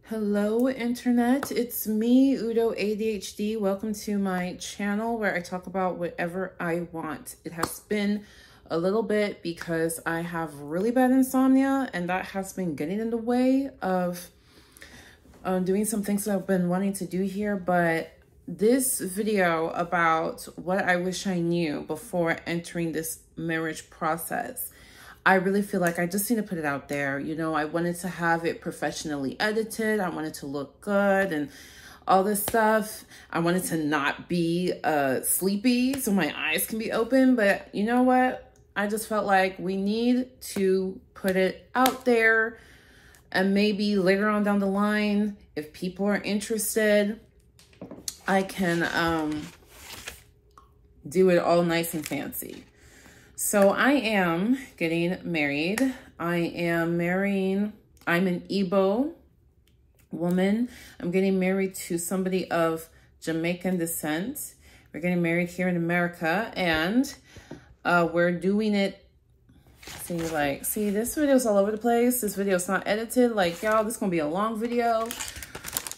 Hello internet, it's me, Udo ADHD. Welcome to my channel where I talk about whatever I want. It has been a little bit because I have really bad insomnia and that has been getting in the way of doing some things that I've been wanting to do here. But this video about what I wish I knew before entering this marriage process, I really feel like I just need to put it out there. You know, I wanted to have it professionally edited. I wanted to look good and all this stuff. I wanted to not be sleepy so my eyes can be open. But you know what? I just felt like we need to put it out there. And maybe later on down the line, if people are interested, I can do it all nice and fancy. So I am getting married. I'm an Igbo woman. I'm getting married to somebody of Jamaican descent. We're getting married here in America, and we're doing it. See, this video's all over the place. This video's not edited. Like, y'all, this is gonna be a long video.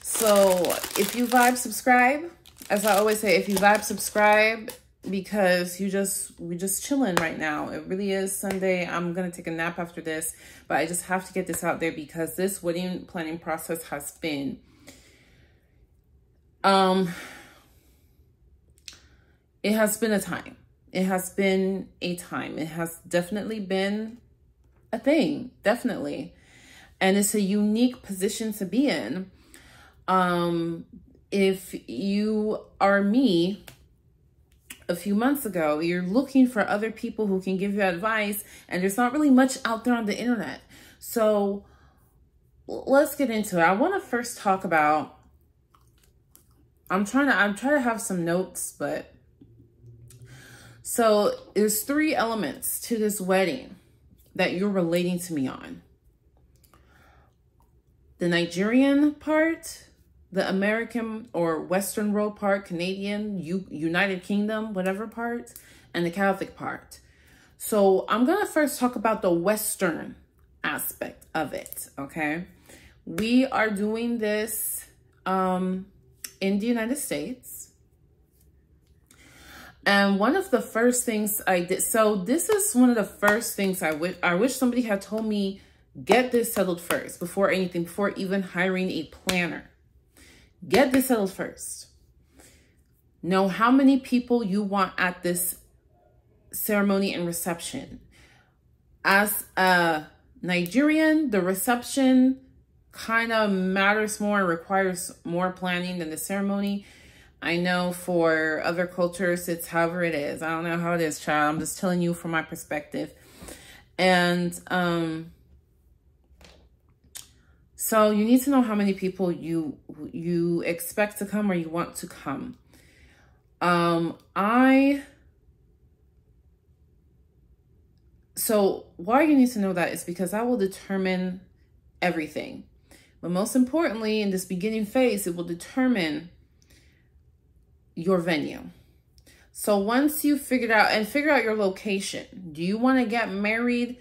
So if you vibe, subscribe. As I always say, if you vibe, subscribe, because we just chilling right now. It really is Sunday. I'm gonna take a nap after this, but I just have to get this out there because this wedding planning process has been it has been a time. It has been a time. It has definitely been a thing, definitely. And it's a unique position to be in. If you are me, a few months ago, you're looking for other people who can give you advice, and there's not really much out there on the internet. So let's get into it. I want to first talk about, I'm trying to have some notes, but so there's 3 elements to this wedding that you're relating to me on. The Nigerian part, the American or Western world part, Canadian, United Kingdom, whatever part, and the Catholic part. So I'm going to first talk about the Western aspect of it, okay? We are doing this in the United States. And one of the first things I did, so this is one of the first things I wish somebody had told me, get this settled first before anything, before even hiring a planner. Get this settled first. Know how many people you want at this ceremony and reception. As a Nigerian, the reception kind of matters more and requires more planning than the ceremony. I know for other cultures, it's however it is. I don't know how it is, child. I'm just telling you from my perspective. And so you need to know how many people you expect to come or you want to come. So why you need to know that is because that will determine everything. But most importantly, in this beginning phase, it will determine your venue. So once you figure out your location, do you want to get married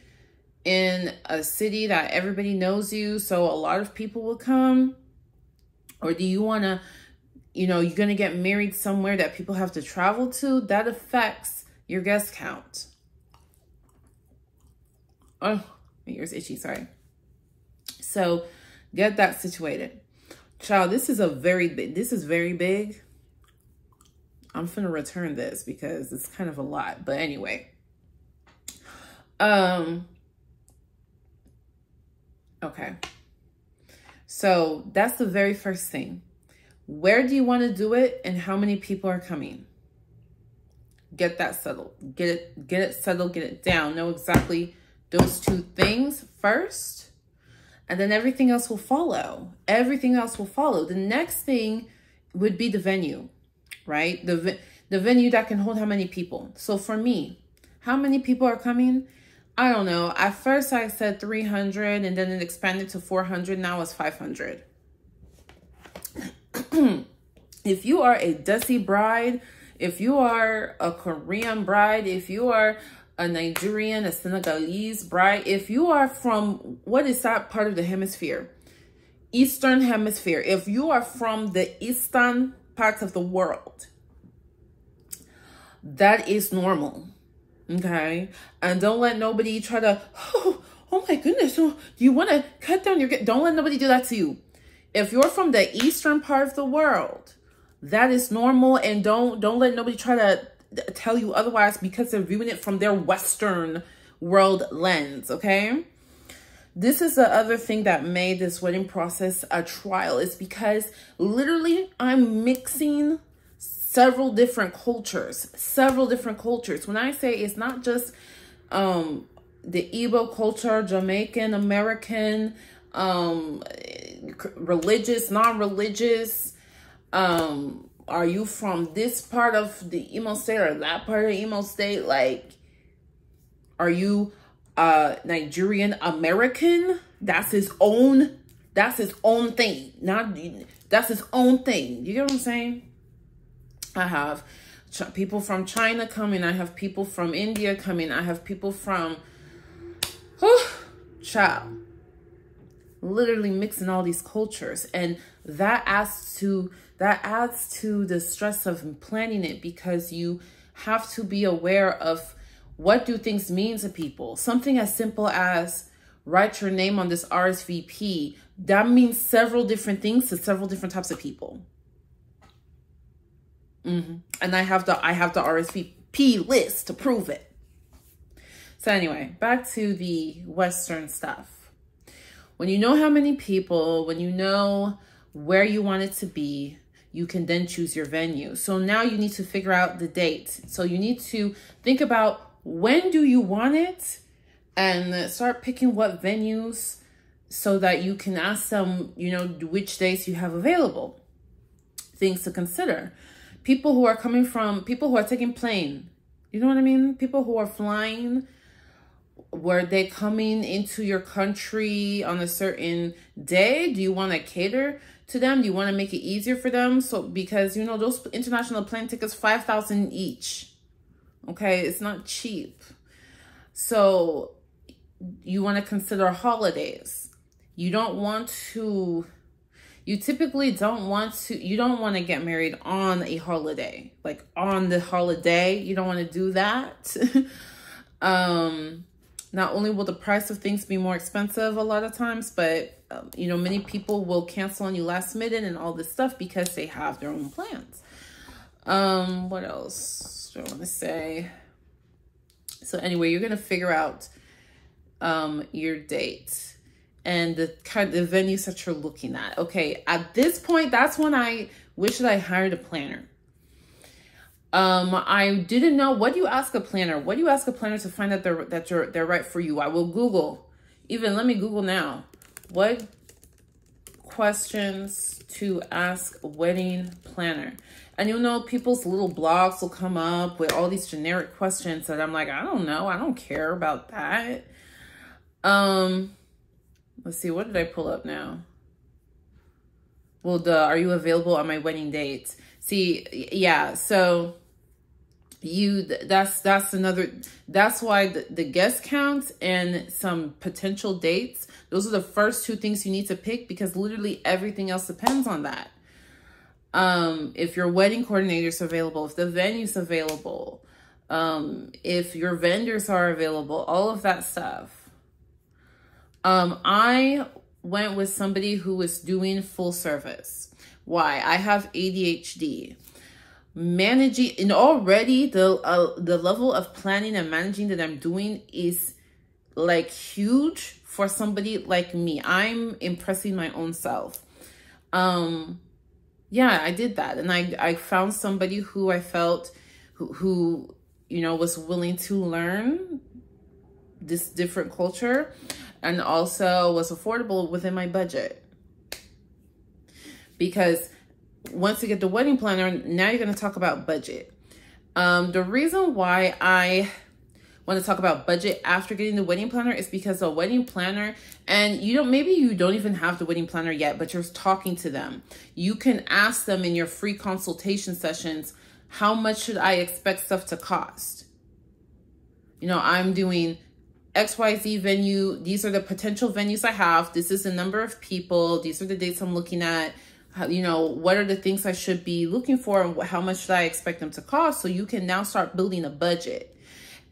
in a city that everybody knows you, so a lot of people will come? Or do you want to, you're going to get married somewhere that people have to travel to? That affects your guest count. Oh, my ear's itchy, sorry. So get that situated. Child, this is very big. I'm finna return this because it's kind of a lot, but anyway. Okay, so that's the very first thing. Where do you want to do it and how many people are coming? Get that settled. Get it settled, get it down. Know exactly those 2 things first, and then everything else will follow. Everything else will follow. The next thing would be the venue, right? The venue that can hold how many people. So for me, how many people are coming? I don't know. At first I said 300 and then it expanded to 400. Now it's 500. If you are a Desi bride, if you are a Korean bride, if you are a Nigerian, a Senegalese bride, if you are from, what is that part of the hemisphere? Eastern Hemisphere, if you are from the eastern parts of the world, that is normal. Okay? And don't let nobody try to, oh my goodness, oh, you want to cut down your, don't let nobody do that to you. If you're from the eastern part of the world, that is normal, and don't let nobody try to tell you otherwise because they're viewing it from their Western world lens, okay? This is the other thing that made this wedding process a trial, is because literally I'm mixing several different cultures. When I say it's not just the Igbo culture, Jamaican-American, religious, non-religious, are you from this part of the Imo state or that part of the Imo state? Like, are you Nigerian-American? That's his own thing. That's his own thing. You get what I'm saying? I have people from China coming. I have people from India coming. I have people from, child, literally mixing all these cultures, and that adds to the stress of planning it, because you have to be aware of what do things mean to people. Something as simple as write your name on this RSVP, that means several different things to several different types of people. And I have the RSVP list to prove it. So anyway, back to the Western stuff. When you know how many people, when you know where you want it to be, you can then choose your venue. So now you need to figure out the date. So you need to think about, when do you want it, and start picking what venues, so that you can ask them, you know, which days you have available. Things to consider. People who are taking plane, you know what I mean? People who are flying, were they coming into your country on a certain day? Do you want to cater to them? Do you want to make it easier for them? So, because, you know, those international plane tickets, $5,000 each. Okay, it's not cheap. So you want to consider holidays. You typically don't want to get married on a holiday. Like on the holiday, you don't want to do that. Not only will the price of things be more expensive a lot of times, but you know, many people will cancel on you last minute and all this stuff because they have their own plans. What else do I want to say? So anyway, you're going to figure out your date and the kind of venues that you're looking at. Okay, at this point, that's when I wish that I hired a planner. I didn't know, what do you ask a planner? What do you ask a planner to find out they're right for you? I will Google. Even let me Google now. What questions to ask a wedding planner? And you'll know people's little blogs will come up with all these generic questions that I'm like, I don't know. I don't care about that. Let's see. What did I pull up now? Well, are you available on my wedding date? See, yeah. So that's why the guest count and some potential dates, those are the first two things you need to pick, because literally everything else depends on that. If your wedding coordinator is available, if the venue's available, if your vendors are available, all of that stuff. I went with somebody who was doing full service. Why? I have ADHD. Managing, and already the level of planning and managing that I'm doing is like huge for somebody like me. I'm impressing my own self. Yeah, I did that. And I found somebody who I felt who, you know, was willing to learn this different culture and also was affordable within my budget. Because once you get the wedding planner, now you're going to talk about budget. The reason why I want to talk about budget after getting the wedding planner is because the wedding planner, and maybe you don't even have the wedding planner yet, but you're talking to them. You can ask them in your free consultation sessions, how much should I expect stuff to cost? You know, I'm doing XYZ venue. These are the potential venues I have. This is the number of people. These are the dates I'm looking at. You know, what are the things I should be looking for and how much should I expect them to cost? So you can now start building a budget.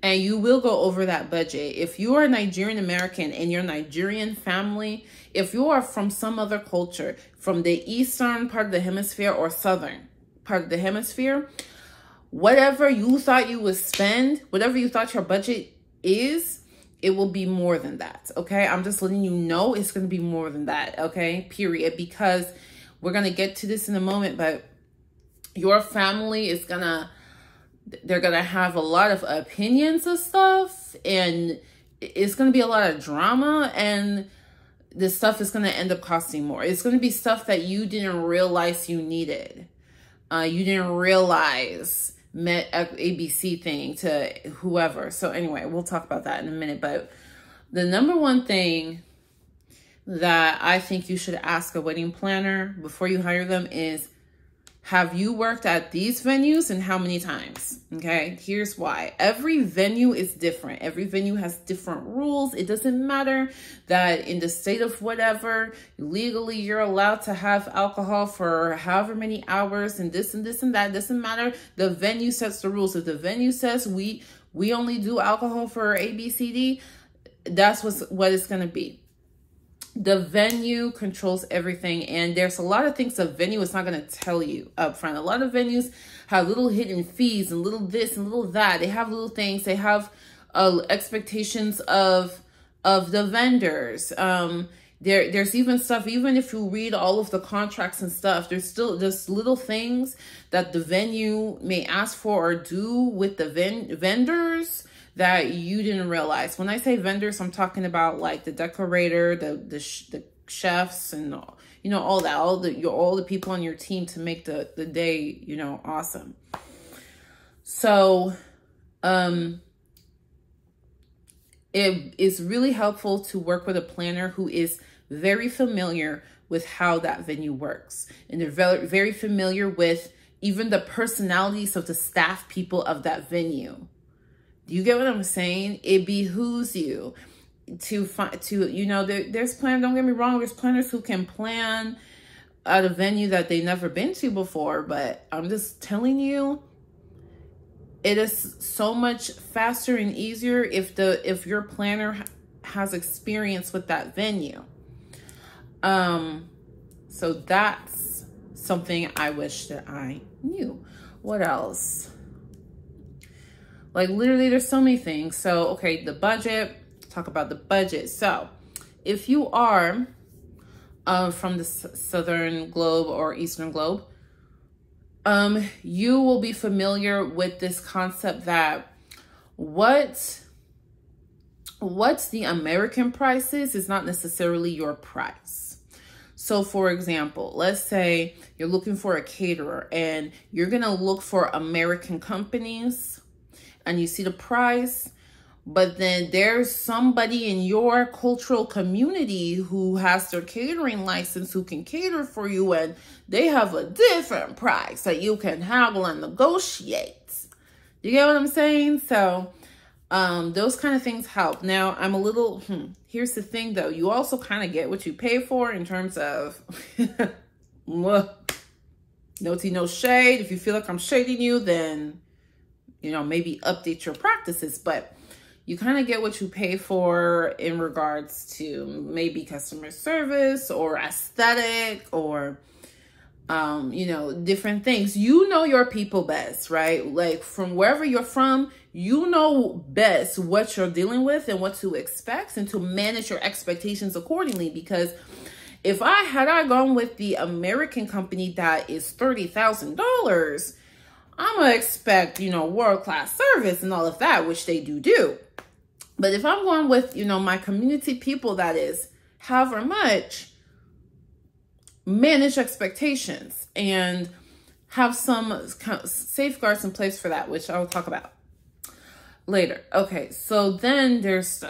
And you will go over that budget. If you are Nigerian American and your Nigerian family, if you are from some other culture, from the eastern part of the hemisphere or southern part of the hemisphere, whatever you thought you would spend, whatever you thought your budget is, it will be more than that, okay? I'm just letting you know it's going to be more than that, okay? Period. Because we're going to get to this in a moment, but your family is going to, they're going to have a lot of opinions of stuff, and it's going to be a lot of drama, and this stuff is going to end up costing more. It's going to be stuff that you didn't realize you needed. You didn't realize met ABC thing to whoever. So anyway, we'll talk about that in a minute. But the number one thing that I think you should ask a wedding planner before you hire them is, have you worked at these venues and how many times? Okay, here's why. Every venue is different. Every venue has different rules. It doesn't matter that in the state of whatever, legally you're allowed to have alcohol for however many hours and this and this and that. It doesn't matter. The venue sets the rules. If the venue says we only do alcohol for ABCD, that's what it's going to be. The venue controls everything, and there's a lot of things the venue is not going to tell you up front. A lot of venues have little hidden fees and little this and little that. They have little things. They have expectations of the vendors. There's even stuff, even if you read all of the contracts and stuff, there's little things that the venue may ask for or do with the vendors that you didn't realize. When I say vendors, I'm talking about like the decorator, the chefs, and you know, all that, all the people on your team to make the day, you know, awesome. So it is really helpful to work with a planner who is very familiar with how that venue works, and they're very, very familiar with even the personalities of the staff people of that venue. You get what I'm saying? It behooves you to you know, there's planners, don't get me wrong, there's planners who can plan at a venue that they've never been to before, but I'm just telling you, it is so much faster and easier if your planner has experience with that venue. So that's something I wish that I knew. What else? Like literally there's so many things. So, okay, the budget, talk about the budget. So if you are from the Southern Globe or Eastern Globe, you will be familiar with this concept that what's the American price is not necessarily your price. So for example, let's say you're looking for a caterer and you're going to look for American companies, and you see the price, but then there's somebody in your cultural community who has their catering license who can cater for you, and they have a different price that you can haggle and negotiate. You get what I'm saying? So those kind of things help. Now, I'm a little, here's the thing though. You also kind of get what you pay for in terms of, no tea, no shade. If you feel like I'm shading you, then you know, maybe update your practices, but you kind of get what you pay for in regards to maybe customer service or aesthetic or, you know, different things. You know your people best, right? Like from wherever you're from, you know best what you're dealing with and what to expect and to manage your expectations accordingly. Because if had I gone with the American company that is $30,000, I'm going to expect, you know, world-class service and all of that, which they do. But if I'm going with, you know, my community people, that is however much, manage expectations and have some safeguards in place for that, which I will talk about later. Okay, so then there's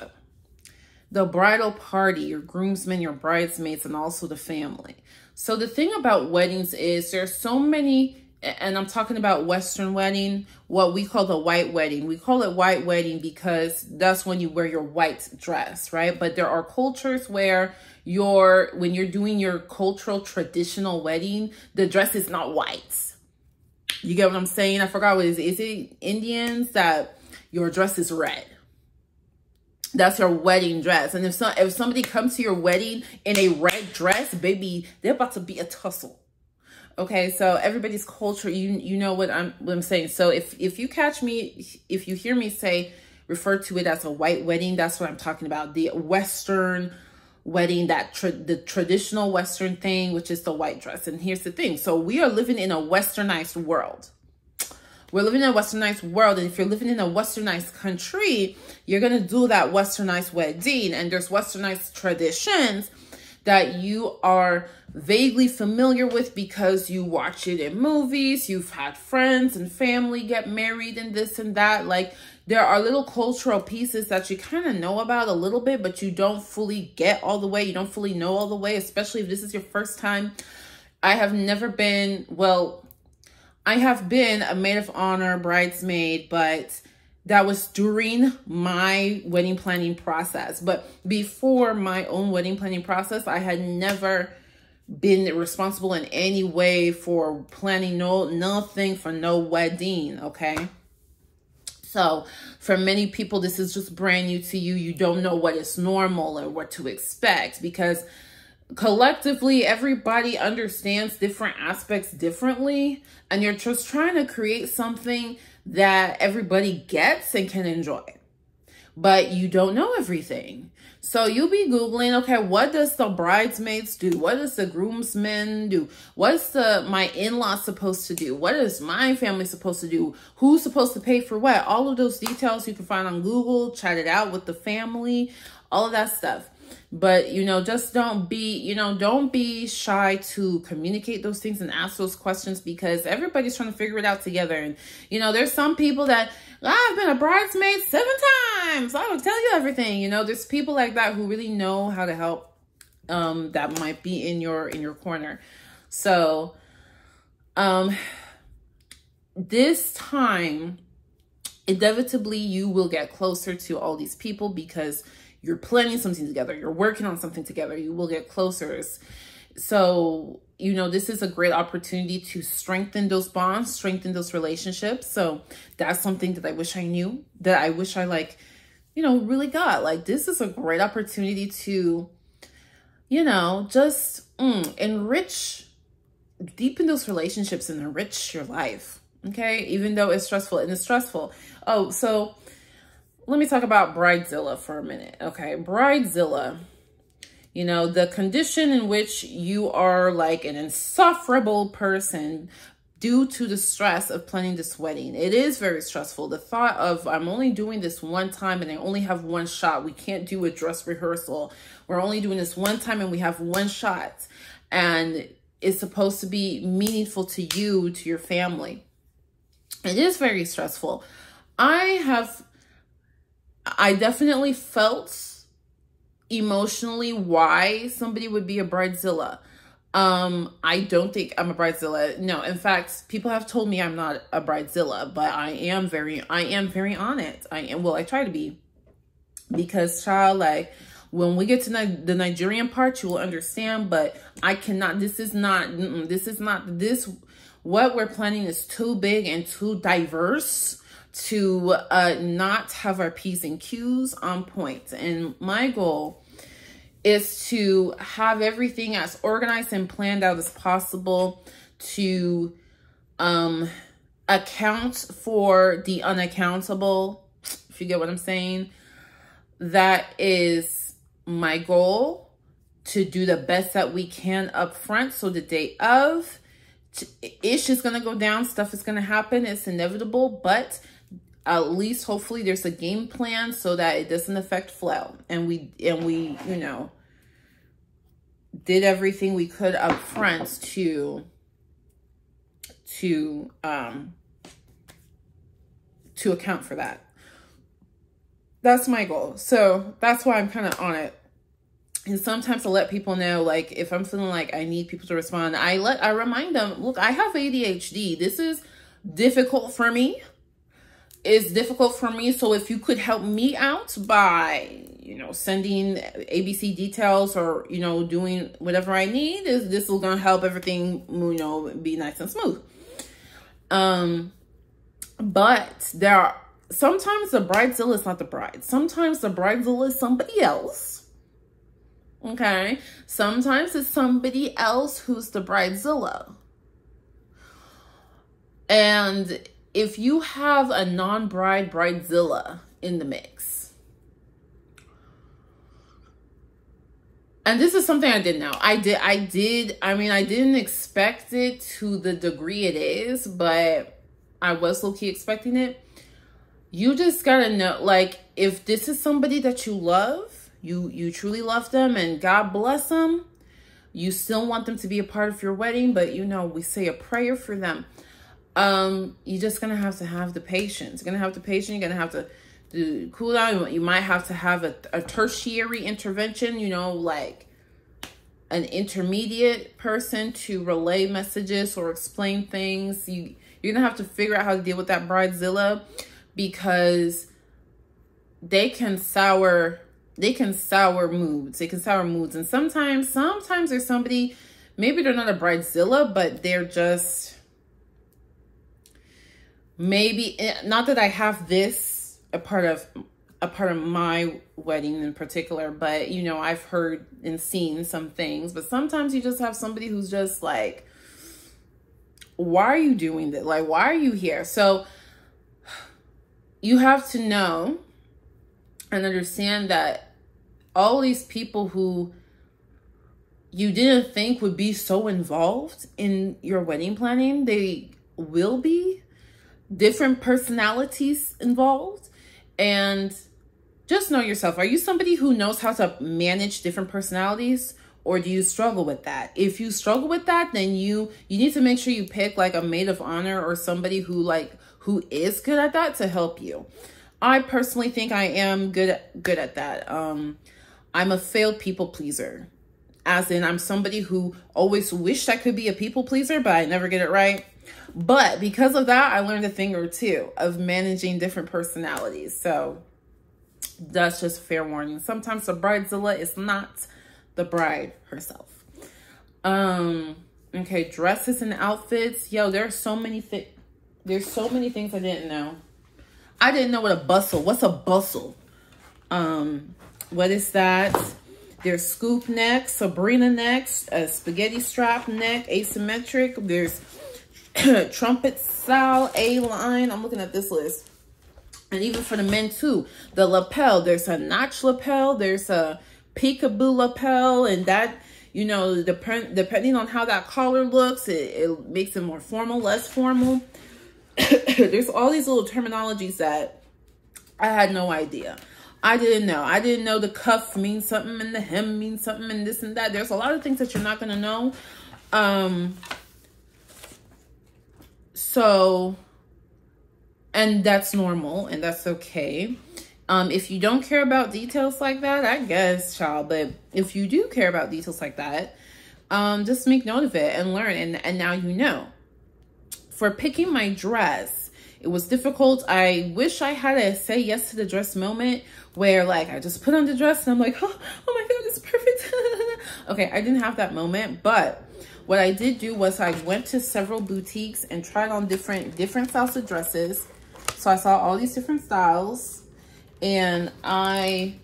the bridal party, your groomsmen, your bridesmaids, and also the family. So the thing about weddings is there's so many and I'm talking about Western wedding, what we call the white wedding. We call it white wedding because that's when you wear your white dress, right? But there are cultures where when you're doing your cultural traditional wedding, the dress is not white. You get what I'm saying? I forgot what it is. Is it Indians that your dress is red? That's your wedding dress. And if somebody comes to your wedding in a red dress, baby, they're about to be a tussle. Okay, so everybody's culture, you know what I'm saying. So if you catch me, if you hear me refer to it as a white wedding, that's what I'm talking about. The Western wedding, the traditional Western thing, which is the white dress. And here's the thing. So we are living in a westernized world. We're living in a westernized world. And if you're living in a westernized country, you're going to do that westernized wedding. And there's westernized traditions that you are vaguely familiar with because you watch it in movies, you've had friends and family get married and this and that. Like, there are little cultural pieces that you kind of know about a little bit, but you don't fully get all the way. You don't fully know all the way, especially if this is your first time. I have never been, well, I have been a maid of honor, bridesmaid, but that was during my wedding planning process. But before my own wedding planning process, I had never been responsible in any way for planning nothing for no wedding, okay? So for many people, this is just brand new to you. You don't know what is normal or what to expect because collectively, everybody understands different aspects differently. And you're just trying to create something that everybody gets and can enjoy. But you don't know everything. So you'll be Googling, okay, what does the bridesmaids do? What does the groomsmen do? What's my in-laws supposed to do? What is my family supposed to do? Who's supposed to pay for what? All of those details you can find on Google, chat it out with the family, all of that stuff. But, just don't be shy to communicate those things and ask those questions because everybody's trying to figure it out together. And, there's some people that, I've been a bridesmaid 7 times. I will tell you everything. There's people like that who really know how to help, that might be in your corner. So, this time, inevitably, you will get closer to all these people because you're planning something together. You're working on something together. You will get closer. So, this is a great opportunity to strengthen those bonds, strengthen those relationships. So that's something that I wish I knew, that I wish I really got. Like, this is a great opportunity to, just deepen those relationships and enrich your life. Okay. Even though it's stressful and it's stressful. Oh, so let me talk about Bridezilla for a minute. Okay. Bridezilla, the condition in which you are like an insufferable person due to the stress of planning this wedding. It is very stressful. The thought of, I'm only doing this one time and I only have one shot. We can't do a dress rehearsal. We're only doing this one time and we have one shot. And it's supposed to be meaningful to you, to your family. It is very stressful. I definitely felt emotionally why somebody would be a bridezilla. I don't think I'm a bridezilla. No, in fact, people have told me I'm not a bridezilla, but I am very on it. I try to be, because child, like, when we get to the Nigerian part, you will understand, but I cannot, what we're planning is too big and too diverse to not have our P's and Q's on point. And my goal is to have everything as organized and planned out as possible to account for the unaccountable, if you get what I'm saying. That is my goal, to do the best that we can up front. So the day of, ish is going to go down, stuff is going to happen, it's inevitable, but at least hopefully there's a game plan so that it doesn't affect flow. And we did everything we could up front to account for that. That's my goal. So that's why I'm kind of on it. And sometimes I let people know, like, if I'm feeling like I need people to respond, I remind them, look, I have ADHD. This is difficult for me. It's difficult for me. So if you could help me out by, you know, sending ABC details or, you know, doing whatever I need, this is going to help everything, you know, be nice and smooth. But there are, sometimes the bridezilla is not the bride. Sometimes the bridezilla is somebody else. Okay, sometimes it's somebody else who's the bridezilla. And if you have a non-bride bridezilla in the mix, and this is something I didn't know. I mean, I didn't expect it to the degree it is, but I was low-key expecting it. You just gotta know, like, if this is somebody that you love, you truly love them and God bless them, you still want them to be a part of your wedding, but you know, we say a prayer for them. You're just gonna have to have the patience. You're gonna have the patience. You're gonna have to do cool down. You might have to have a tertiary intervention, you know, like an intermediate person to relay messages or explain things. You're gonna have to figure out how to deal with that bridezilla, because they can sour moods. They can sour moods. And sometimes there's somebody, maybe they're not a bridezilla, but they're just, maybe, not that I have this a part of my wedding in particular, but you know, I've heard and seen some things. But sometimes you just have somebody who's just like, why are you doing this? Like, why are you here? So you have to know and understand that all these people who you didn't think would be so involved in your wedding planning, they will be. Different personalities involved. And just know yourself. Are you somebody who knows how to manage different personalities, or do you struggle with that? If you struggle with that, then you need to make sure you pick like a maid of honor or somebody who is good at that to help you. I personally think I am good at that. I'm a failed people pleaser. As in, I'm somebody who always wished I could be a people pleaser, but I never get it right. But because of that, I learned a thing or two of managing different personalities. So that's just fair warning. Sometimes the bridezilla is not the bride herself. Okay, dresses and outfits. Yo, there's so many things I didn't know. I didn't know what a bustle. What's a bustle? What is that? There's scoop necks, Sabrina necks, a spaghetti strap neck, asymmetric. There's trumpet style, A-line. I'm looking at this list. And even for the men too, the lapel, there's a notch lapel, there's a peekaboo lapel, and that, you know, depending on how that collar looks, it makes it more formal, less formal. There's all these little terminologies that I had no idea. I didn't know. I didn't know the cuff means something and the hem means something and this and that. There's a lot of things that you're not going to know. And that's normal and that's okay. If you don't care about details like that, I guess, child. But if you do care about details like that, just make note of it and learn. And now you know. For picking my dress, it was difficult. I wish I had a say yes to the dress moment where like I just put on the dress and I'm like, oh my God, it's perfect. Okay, I didn't have that moment, but what I did do was I went to several boutiques and tried on different styles of dresses. So I saw all these different styles and I,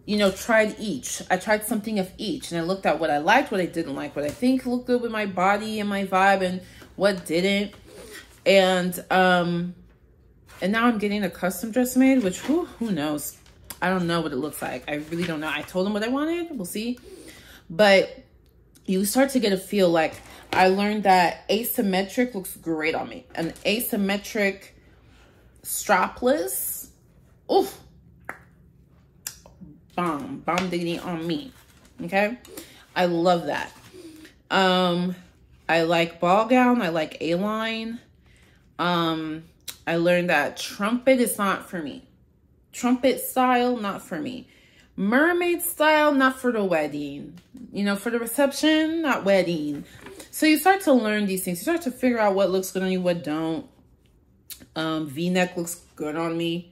you know, tried each. I tried something of each and I looked at what I liked, what I didn't like, what I think looked good with my body and my vibe and what didn't. And now I'm getting a custom dress made, which who knows? I don't know what it looks like. I really don't know. I told them what I wanted. We'll see. But you start to get a feel. Like I learned that asymmetric looks great on me. An asymmetric strapless. Oof. Bomb diggity on me. Okay. I love that. I like ball gown. I like A-line. I learned that trumpet is not for me. Trumpet style, not for me. mermaid style, not for the wedding. You know, for the reception, not wedding. So you start to learn these things. You start to figure out what looks good on you, what don't. V-neck looks good on me.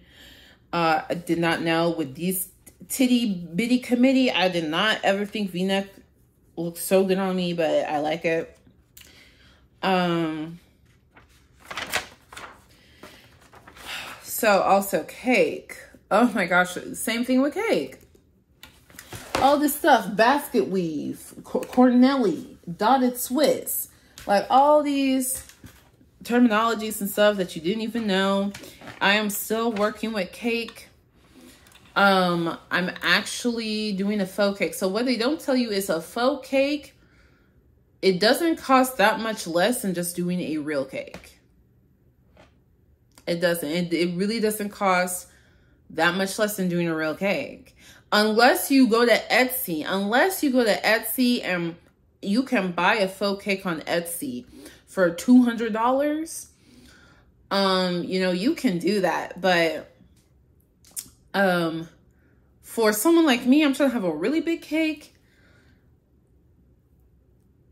I did not know with these titty bitty committee, I did not ever think V-neck looks so good on me, but I like it. So also cake. Oh my gosh, same thing with cake. All this stuff, basket weave, Cornelli, dotted Swiss, like all these terminologies and stuff that you didn't even know. I am still working with cake. I'm actually doing a faux cake. So what they don't tell you is a faux cake, it doesn't cost that much less than just doing a real cake. It doesn't. It really doesn't cost that much less than doing a real cake. Unless you go to Etsy. Unless you go to Etsy and you can buy a faux cake on Etsy for $200. You know, you can do that. But for someone like me, I'm trying to have a really big cake.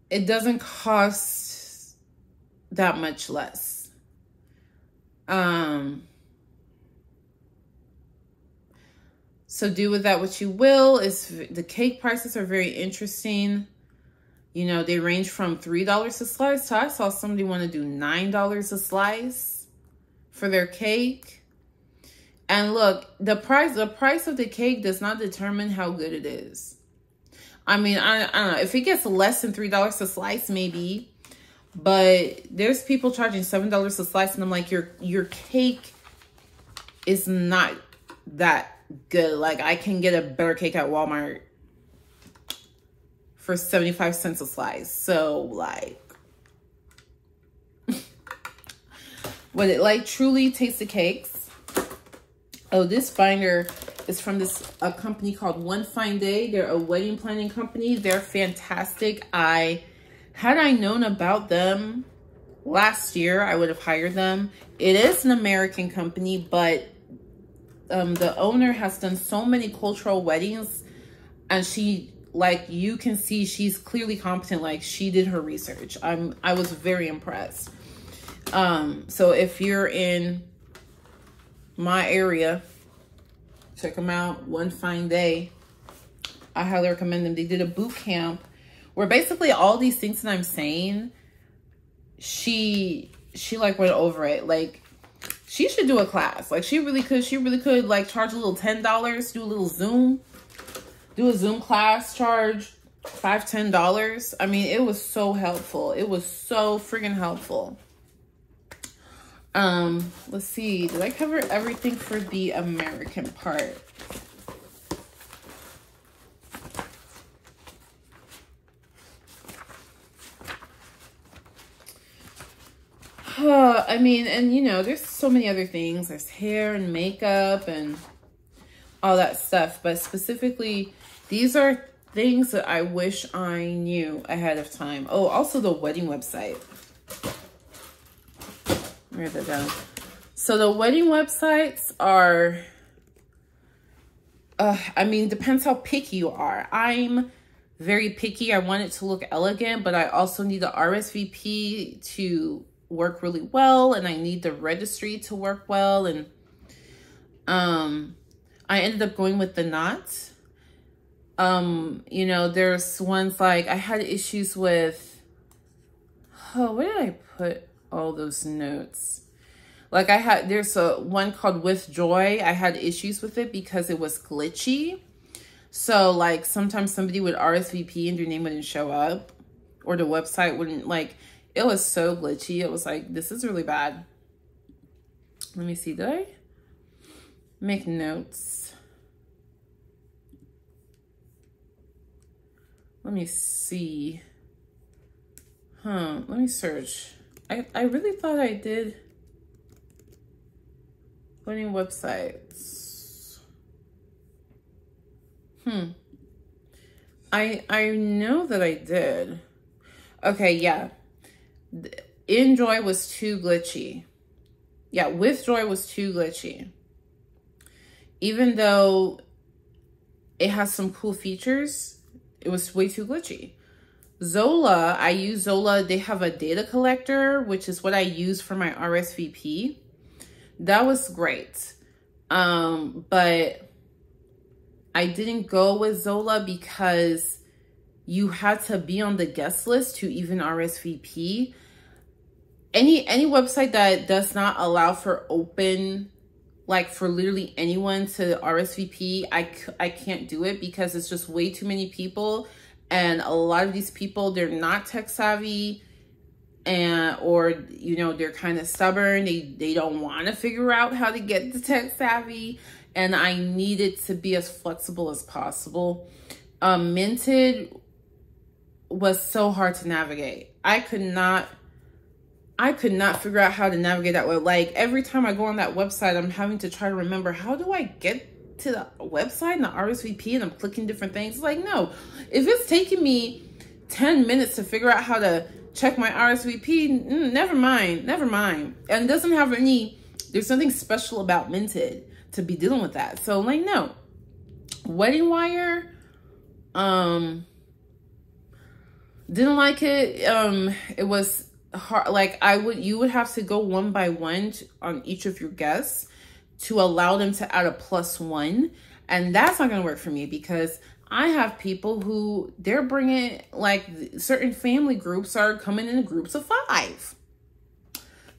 It doesn't cost that much less. So do with that what you will. The cake prices are very interesting. You know, they range from $3 a slice. So I saw somebody want to do $9 a slice for their cake. And look, the price of the cake does not determine how good it is. I mean, I don't know. If it gets less than $3 a slice, maybe. But there's people charging $7 a slice, and I'm like, your cake is not that good. Like, I can get a better cake at Walmart for 75 cents a slice. So, like, would it like truly taste the cakes? Oh, this binder is from a company called One Fine Day. They're a wedding planning company. They're fantastic. Had I known about them last year, I would have hired them. It is an American company, but the owner has done so many cultural weddings, and she, like, you can see she's clearly competent. Like, she did her research. I was very impressed. So if you're in my area, check them out. One Fine Day. I highly recommend them. They did a boot camp where basically all these things that I'm saying, she like went over it. Like, she should do a class. Like, she really could like charge a little $10, do a little Zoom, do a Zoom class, charge $5, $10. I mean, it was so helpful. It was so freaking helpful. Let's see. Did I cover everything for the American part? I mean, and you know, there's so many other things. There's hair and makeup and all that stuff. But specifically, these are things that I wish I knew ahead of time. Oh, also the wedding website. Where'd that go? So the wedding websites are, I mean, depends how picky you are. I'm very picky. I want it to look elegant, but I also need the RSVP to work really well, and I need the registry to work well. And I ended up going with the knots. You know, there's ones like I had issues with, oh, where did I put all those notes? Like there's one called With Joy. I had issues with it because it was glitchy. So like sometimes somebody would RSVP and your name wouldn't show up, or the website wouldn't, like, it was so glitchy. It was like, this is really bad. Let me see. Did I make notes? Let me see. Let me search. I really thought I did wedding websites. I know that I did. Okay, yeah. Enjoy was too glitchy. Yeah, With Joy was too glitchy. Even though it has some cool features. It was way too glitchy. Zola, I use Zola. They have a data collector, which is what I use for my RSVP. That was great. But I didn't go with Zola because you had to be on the guest list to even RSVP. Any website that does not allow for open, like for literally anyone to RSVP, I can't do it because it's just way too many people. And a lot of these people, they're not tech savvy, or, you know, they're kind of stubborn. They don't want to figure out how to get the tech savvy. And I need it to be as flexible as possible. Minted was so hard to navigate. I could not figure out how to navigate that way. Like every time I go on that website, I'm having to try to remember, how do I get to the website and the RSVP, and I'm clicking different things. It's like, no, if it's taking me 10 minutes to figure out how to check my RSVP, never mind. And it doesn't have there's nothing special about Minted to be dealing with that. So like, no. Wedding Wire, didn't like it. It was hard. Like you would have to go one by one on each of your guests to allow them to add a +1. And that's not going to work for me because I have people who they're bringing, like certain family groups are coming in groups of 5.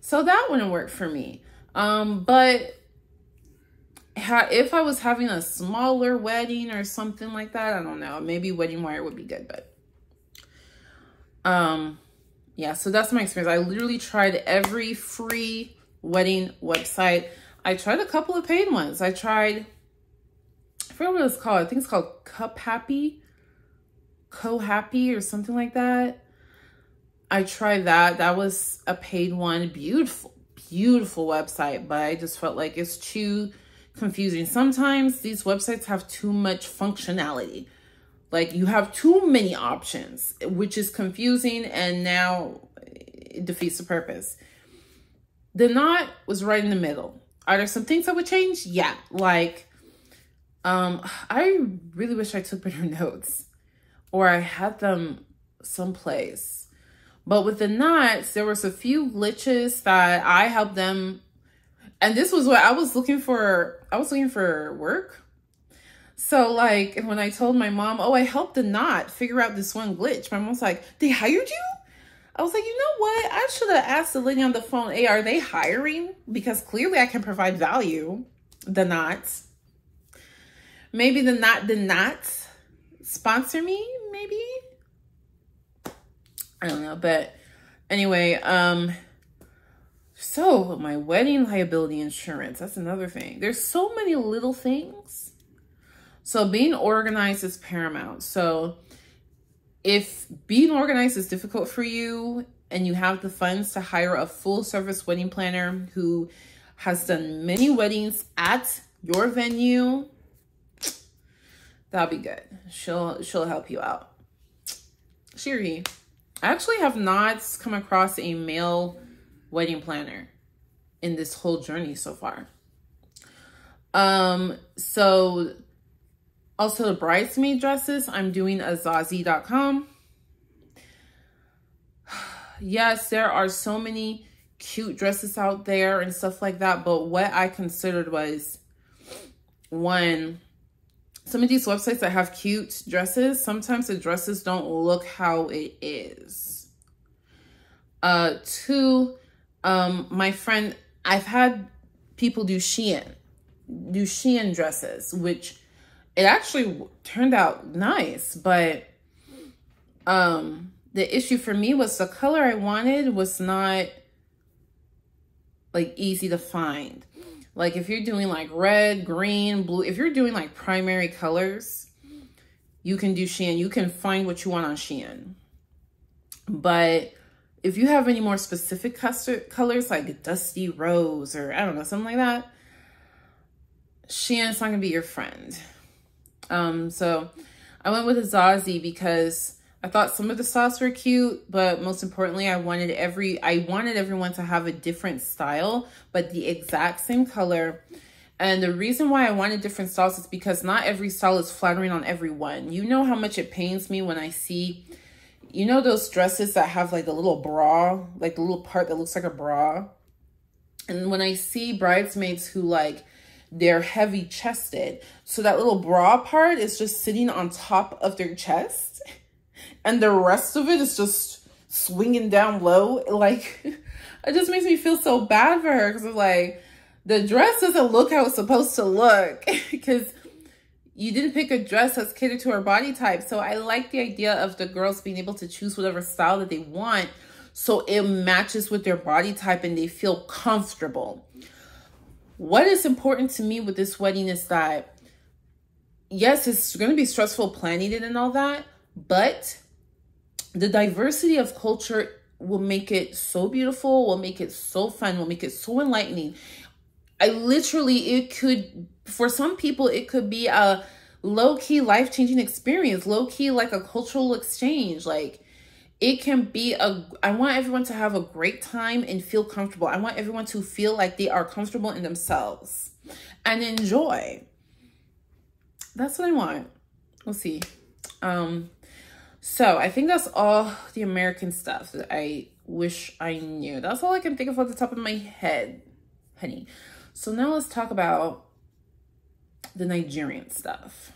So that wouldn't work for me. But if I was having a smaller wedding or something like that, I don't know, maybe Wedding Wire would be good, but yeah, so that's my experience. I literally tried every free wedding website. I tried a couple of paid ones. I forgot what it's called. I think it's called Co-Happy or something like that. I tried that. That was a paid one. Beautiful website, but I just felt like it's too confusing. Sometimes these websites have too much functionality. Like you have too many options, which is confusing, and now it defeats the purpose. The Knot was right in the middle. Are there some things I would change? Yeah, like I really wish I took better notes, or I had them someplace. But with the Knots, there was a few glitches that I helped them, and this was what I was looking for. I was looking for work. So like when I told my mom, oh, I helped the Knot figure out this one glitch, my mom's like, they hired you? I was like, you know what? I should have asked the lady on the phone, hey, are they hiring? Because clearly I can provide value. The Knots. Maybe the Knots sponsor me, maybe? I don't know, but anyway, so my wedding liability insurance, that's another thing. There's so many little things. So being organized is paramount. So if being organized is difficult for you and you have the funds to hire a full service wedding planner who has done many weddings at your venue, that'll be good. She'll help you out. Shiri, I actually have not come across a male wedding planner in this whole journey so far. So also the bridesmaid dresses, I'm doing Azazi.com. Yes, there are so many cute dresses out there and stuff like that. But what I considered was, one, some of these websites that have cute dresses, sometimes the dresses don't look how it is. Two, my friend, I've had people do Shein dresses, which it actually turned out nice, but the issue for me was the color I wanted was not like easy to find. Like if you're doing like red, green, blue, if you're doing like primary colors, you can do Shein. You can find what you want on Shein. But if you have any more specific colors like dusty rose or I don't know, something like that, Shein's not gonna be your friend. So I went with Azazi because I thought some of the styles were cute, but most importantly, I wanted everyone to have a different style, but the exact same color. And the reason why I wanted different styles is because not every style is flattering on everyone. You know how much it pains me when I see, you know, those dresses that have like a little bra, like the little part that looks like a bra. And when I see bridesmaids who like, they're heavy chested, so that little bra part is just sitting on top of their chest and the rest of it is just swinging down low. Like, it just makes me feel so bad for her, because it's like, the dress doesn't look how it's supposed to look because you didn't pick a dress that's catered to her body type. So I like the idea of the girls being able to choose whatever style that they want, so it matches with their body type and they feel comfortable. What is important to me with this wedding is that, yes, it's going to be stressful planning it and all that, but the diversity of culture will make it so beautiful, will make it so fun, will make it so enlightening. It could, for some people, it could be a low-key life-changing experience, low-key like a cultural exchange. Like, it can be I want everyone to have a great time and feel comfortable. I want everyone to feel like they are comfortable in themselves and enjoy. That's what I want. We'll see. So I think that's all the American stuff that I wish I knew. That's all I can think of off the top of my head, honey. So now let's talk about the Nigerian stuff.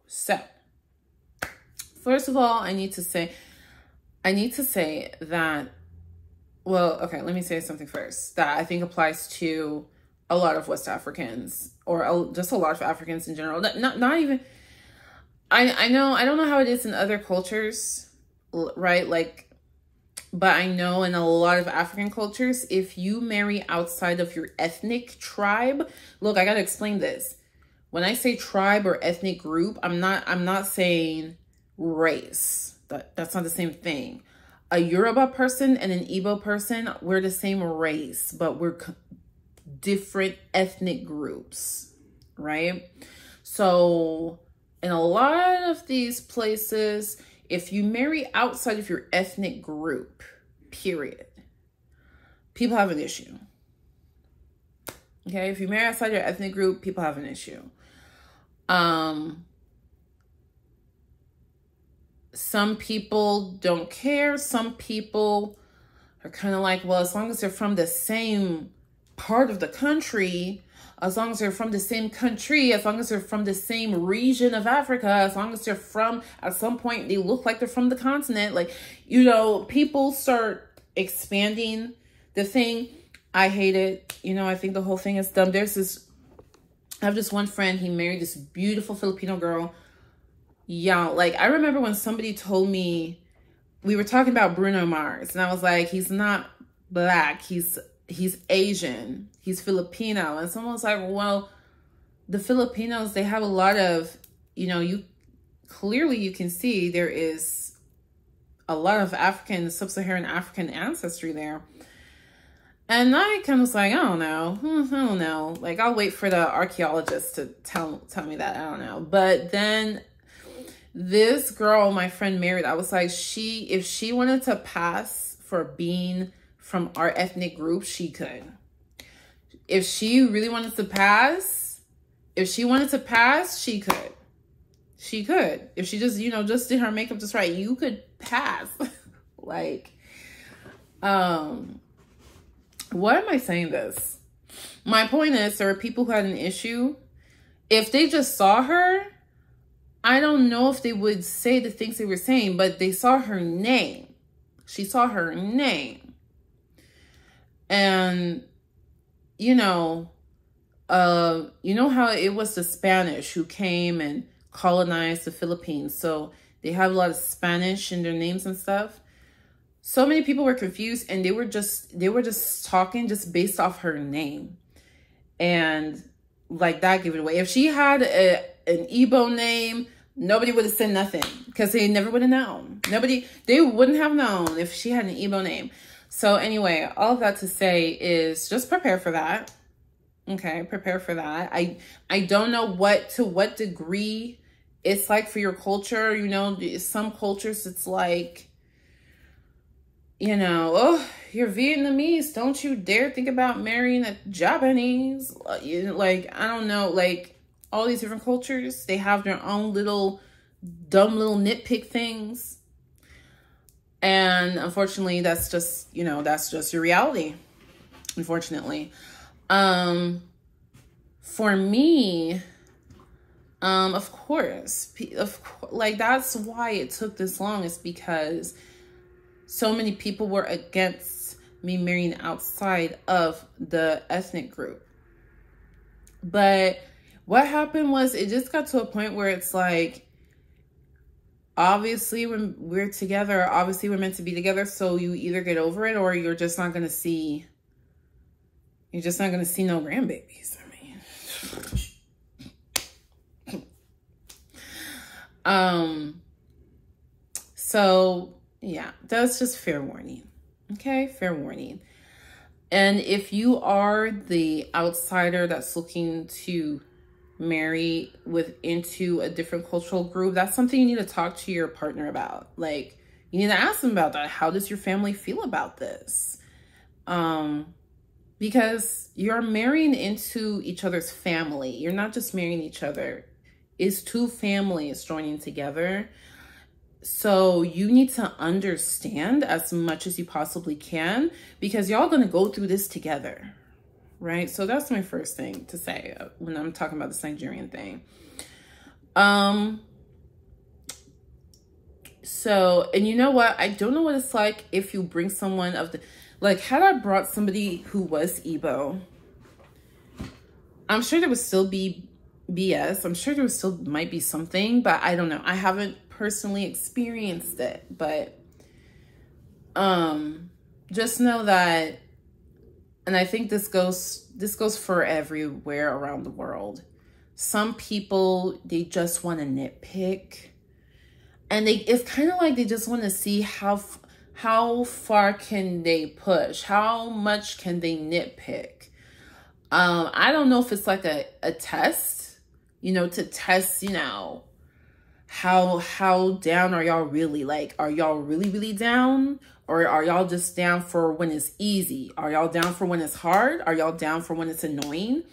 So, first of all, I need to say that, well, okay, let me say something first that I think applies to a lot of West Africans, or just a lot of Africans in general. Not even, I know, I don't know how it is in other cultures, right? Like, but I know in a lot of African cultures, if you marry outside of your ethnic tribe, look, I got to explain this. When I say tribe or ethnic group, I'm not saying race. That's not the same thing. A Yoruba person and an Igbo person, we're the same race, but we're different ethnic groups, right? So in a lot of these places, if you marry outside of your ethnic group, period, people have an issue. Okay, if you marry outside your ethnic group, people have an issue. Some people don't care. Some people are kind of like, well, as long as they're from the same part of the country, as long as they're from the same country, as long as they're from the same region of Africa, as long as they're from, at some point, they look like they're from the continent. Like, you know, people start expanding the thing. I hate it. You know, I think the whole thing is dumb. I have this one friend, he married this beautiful Filipino girl. Yeah, like, I remember when somebody told me, we were talking about Bruno Mars, and I was like, he's not black, he's Asian, he's Filipino. And someone was like, well, the Filipinos, they have a lot of, you know, you can see there is a lot of sub-Saharan African ancestry there. And I kind of was like, I don't know. Like, I'll wait for the archaeologists to tell me that. I don't know. But then this girl my friend married, I was like, if she wanted to pass for being from our ethnic group, she could. If she really wanted to pass, she could. She could. If she just, you know, just did her makeup just right, you could pass. Like, why am I saying this? My point is, there are people who had an issue. If they just saw her, I don't know if they would say the things they were saying, but they saw her name. She saw her name. And, you know how it was the Spanish who came and colonized the Philippines. So they have a lot of Spanish in their names and stuff. So many people were confused, and they were just talking just based off her name. And like, that gave it away. If she had an Igbo name, nobody would have said nothing, because they never would have known. They wouldn't have known if she had an Igbo name. So anyway, all of that to say is just prepare for that. Okay, prepare for that. I don't know to what degree it's like for your culture. You know, some cultures it's like, you know, oh, you're Vietnamese. Don't you dare think about marrying a Japanese. Like, I don't know, like all these different cultures, they have their own little dumb little nitpick things. And unfortunately, that's just, you know, that's just your reality, unfortunately. For me, of course, like that's why it took this long, is because so many people were against me marrying outside of the ethnic group. But what happened was, it just got to a point where it's like, obviously when we're together, obviously we're meant to be together. So you either get over it, or you're just not going to see, no grandbabies. I mean, so yeah, that's just fair warning. Okay. Fair warning. And if you are the outsider that's looking to marry into a different cultural group, that's something you need to talk to your partner about. Like, you need to ask them about that. How does your family feel about this? Because you're marrying into each other's family. You're not just marrying each other. It's two families joining together. So you need to understand as much as you possibly can, because y'all going to go through this together. Right? So that's my first thing to say when I'm talking about this Nigerian thing. So, and you know what? I don't know what it's like if you bring someone of the, like, had I brought somebody who was Igbo, I'm sure there would still be BS. I'm sure there still might be something, but I don't know. I haven't personally experienced it, but just know that, and I think this goes for everywhere around the world. Some people, they just want to nitpick, and it's kind of like they just want to see how far can they push, how much can they nitpick. I don't know if it's like a test, you know, to test, you know, how down are y'all really? Like, are y'all really down? Or are y'all just down for when it's easy? Are y'all down for when it's hard? Are y'all down for when it's annoying?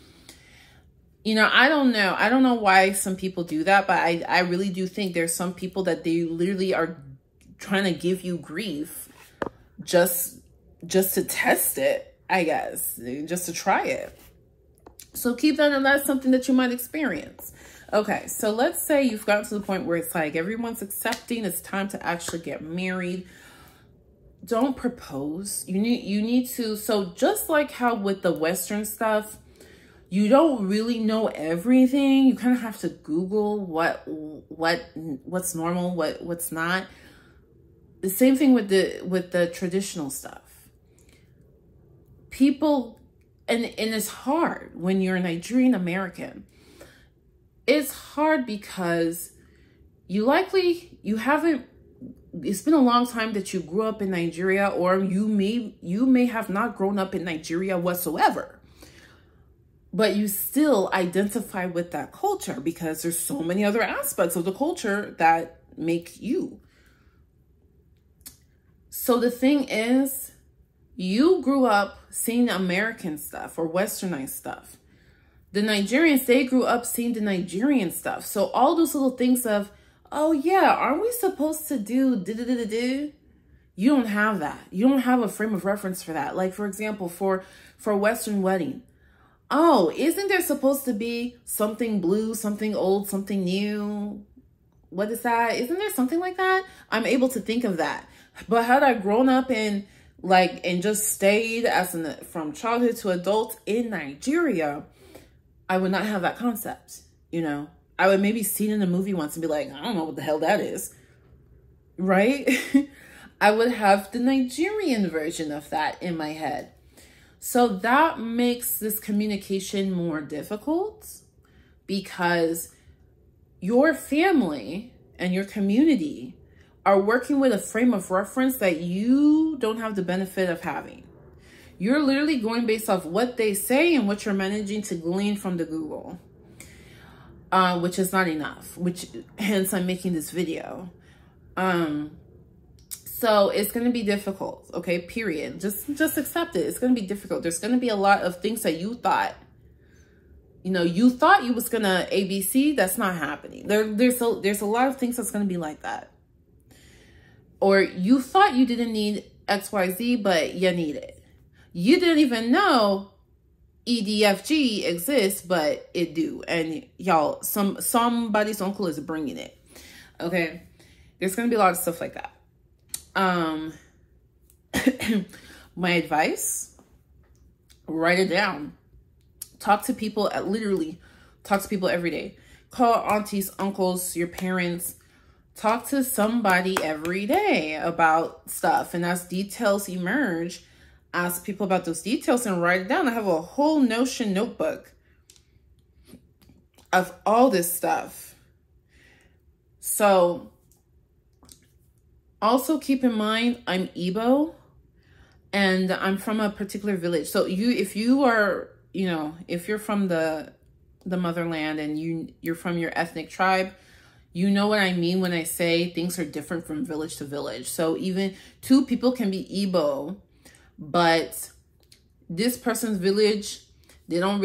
You know, I don't know. I don't know why some people do that, but I really do think there's some people that they literally are trying to give you grief just to test it, I guess, just to try it. So keep that, and that's something that you might experience. Okay, so let's say you've gotten to the point where it's like everyone's accepting, it's time to actually get married. Don't propose. You need to, so just like how with the Western stuff, you don't really know everything. You kind of have to Google what's normal, what's not. The same thing with the traditional stuff. People, and it's hard when you're a Nigerian-American. It's hard because you haven't, it's been a long time that you grew up in Nigeria, or you may have not grown up in Nigeria whatsoever, but you still identify with that culture because there's so many other aspects of the culture that make you. So the thing is, you grew up seeing American stuff or Westernized stuff. The Nigerians, they grew up seeing the Nigerian stuff. So all those little things of, oh yeah, aren't we supposed to do da-da-da-da-da? You don't have that. You don't have a frame of reference for that. Like, for example, for a Western wedding. Oh, isn't there supposed to be something blue, something old, something new? What is that? Isn't there something like that? I'm able to think of that. But had I grown up and just stayed from childhood to adult in Nigeria, I would not have that concept, you know? I would maybe see it in a movie once and be like, I don't know what the hell that is, right? I would have the Nigerian version of that in my head. So that makes this communication more difficult because your family and your community are working with a frame of reference that you don't have the benefit of having. You're literally going based off what they say and what you're managing to glean from the Google, which is not enough, hence I'm making this video. So it's going to be difficult, okay, period. Just accept it. It's going to be difficult. There's going to be a lot of things that you thought, you thought you was going to ABC. That's not happening. There's a lot of things that's going to be like that. Or you thought you didn't need XYZ, but you need it. You didn't even know EDFG exists, but it do. And y'all, somebody's uncle is bringing it, okay? There's going to be a lot of stuff like that. My advice, write it down. Talk to people, literally talk to people every day. Call aunties, uncles, your parents. Talk to somebody every day about stuff. And as details emerge, ask people about those details and write it down. I have a whole Notion notebook of all this stuff. So also keep in mind, I'm Igbo and I'm from a particular village. So if you are, if you're from the motherland and you're from your ethnic tribe, you know what I mean when I say things are different from village to village. So even two people can be Igbo, but this person's village, they don't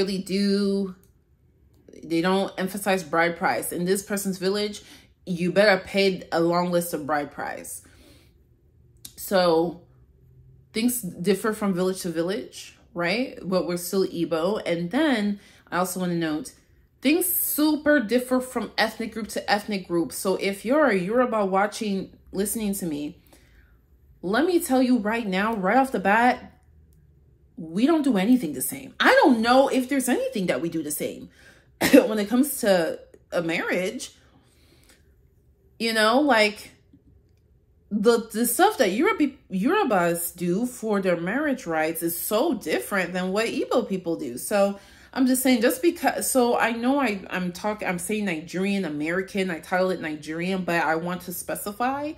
emphasize bride price. In this person's village, you better pay a long list of bride price. So things differ from village to village, right? But we're still Igbo. And then I also want to note, things super differ from ethnic group to ethnic group. So if you're a Yoruba listening to me, let me tell you right now, right off the bat, we don't do anything the same. I don't know if there's anything that we do the same when it comes to a marriage. Like the stuff that Yorubas do for their marriage rights is so different than what Igbo people do. So I'm just saying, just because, so I know I'm saying Nigerian-American, I title it Nigerian, but I want to specify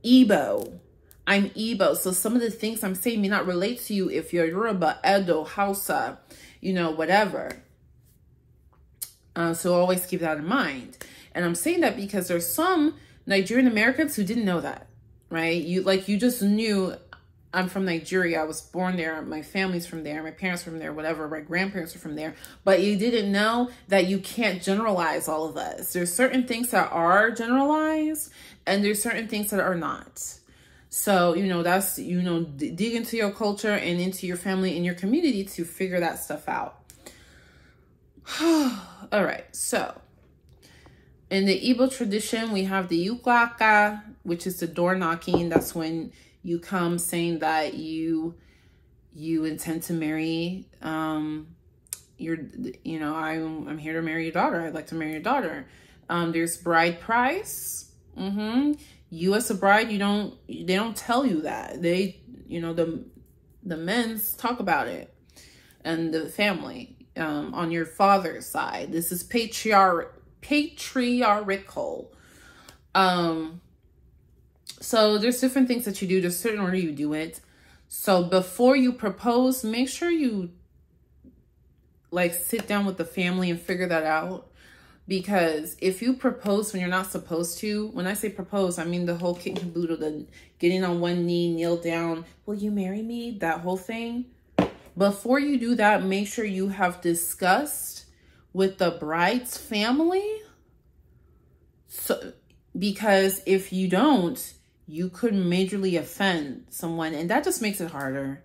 Igbo. I'm Igbo. So some of the things I'm saying may not relate to you if you're Yoruba, Edo, Hausa, whatever. So always keep that in mind. And I'm saying that because there's some Nigerian Americans who didn't know that, right? You just knew I'm from Nigeria. I was born there. My family's from there. My parents from there, whatever. My grandparents are from there. But you didn't know that you can't generalize all of us. There's certain things that are generalized and there's certain things that are not. So, that's, dig into your culture and into your family and your community to figure that stuff out. All right. So in the Igbo tradition, we have the Yukwaka, which is the door knocking. That's when you come saying that you intend to marry, I'm here to marry your daughter. I'd like to marry your daughter. There's bride price. You as a bride, they don't tell you that. They, the men's talk about it and the family, on your father's side. This is patriarchal. So there's different things that you do. There's a certain order you do it. So before you propose, make sure you sit down with the family and figure that out. Because if you propose when you're not supposed to, when I say propose, I mean the whole kit and caboodle, the getting on one knee, kneel down, will you marry me? That whole thing. Before you do that, make sure you have discussed with the bride's family. So, because if you don't, you could majorly offend someone, and that just makes it harder.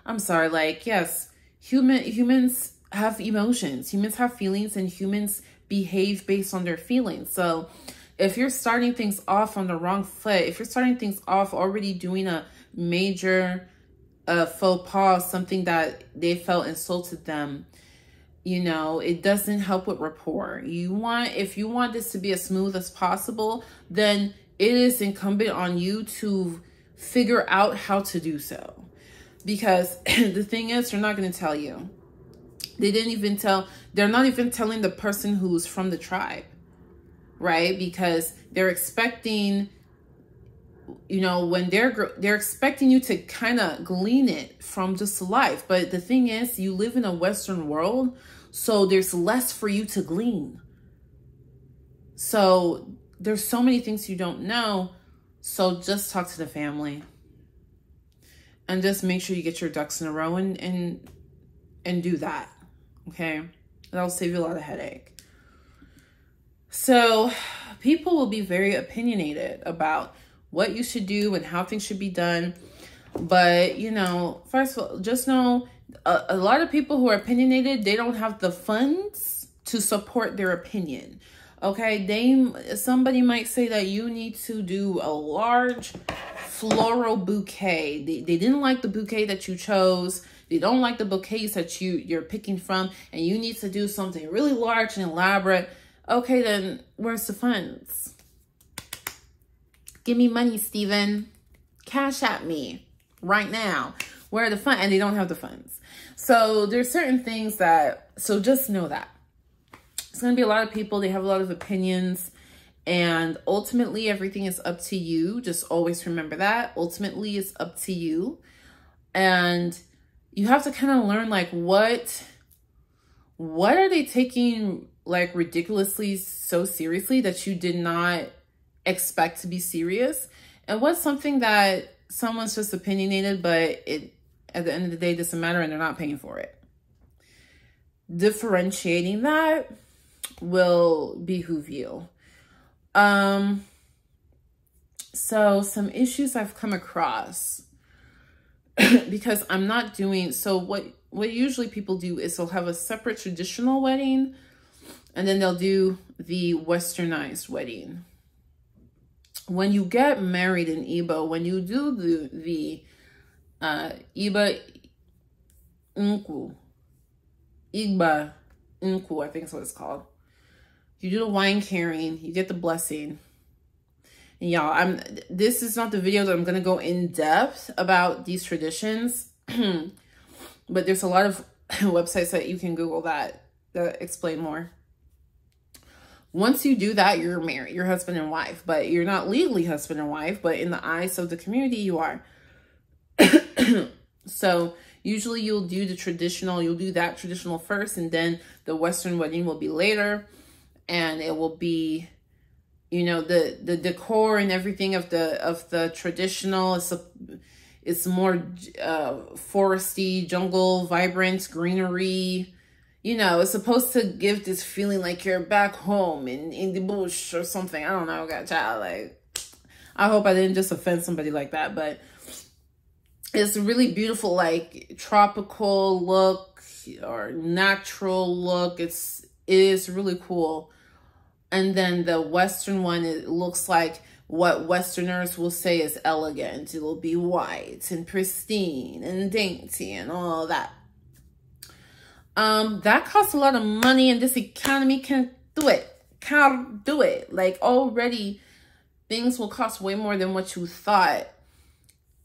I'm sorry, yes, humans have emotions, humans have feelings, and humans behave based on their feelings. So if you're starting things off on the wrong foot, if you're starting things off already doing a major faux pas, something that they felt insulted them, it doesn't help with rapport. If you want this to be as smooth as possible, then it is incumbent on you to figure out how to do so. Because the thing is, they're not going to tell you. They're not even telling the person who's from the tribe, right? Because they're expecting, when they're expecting you to kind of glean it from just life. But the thing is, you live in a Western world, so there's less for you to glean. So there's so many things you don't know. So just talk to the family and just make sure you get your ducks in a row and do that. Okay. That'll save you a lot of headache. So people will be very opinionated about what you should do and how things should be done. But, you know, first of all, just know a lot of people who are opinionated, they don't have the funds to support their opinion. Okay, somebody might say that you need to do a large floral bouquet. They didn't like the bouquet that you chose. They don't like the bouquets that you're picking from, and you need to do something really large and elaborate. Okay, then where's the funds? Give me money, Steven. Cash at me right now. Where are the funds? And they don't have the funds. So there's certain things that, so just know that. It's going to be a lot of people. They have a lot of opinions. And ultimately, everything is up to you. Just always remember that. Ultimately, it's up to you. And you have to kind of learn, like, what are they taking, like, ridiculously so seriously that you did not expect to be serious? And what's something that someone's just opinionated, but it, at the end of the day, doesn't matter and they're not paying for it? Differentiating that will behoove you. So some issues I've come across because I'm not doing, so what usually people do is they'll have a separate traditional wedding and then they'll do the westernized wedding. When you get married in Igbo, when you do the Igba Nkwu, I think is what it's called. You do the wine carrying, you get the blessing. And y'all, this is not the video that I'm going to go in depth about these traditions, but there's a lot of websites that you can Google that explain more. Once you do that, you're married, you're husband and wife, but you're not legally husband and wife, but in the eyes of the community, you are. So usually you'll do the traditional, you'll do that traditional first, and then the Western wedding will be later. And it will be, you know, the decor and everything of the traditional. It's more foresty, jungle, vibrant, greenery. You know, it's supposed to give this feeling like you're back home in the bush or something. I don't know, child. Like, I hope I didn't just offend somebody like that, but it's a really beautiful, like, tropical look or natural look. It is really cool. And then the Western one, it looks like what Westerners will say is elegant. It will be white and pristine and dainty and all that. That costs a lot of money, and this economy can't do it. Can't do it. Like, already things will cost way more than what you thought.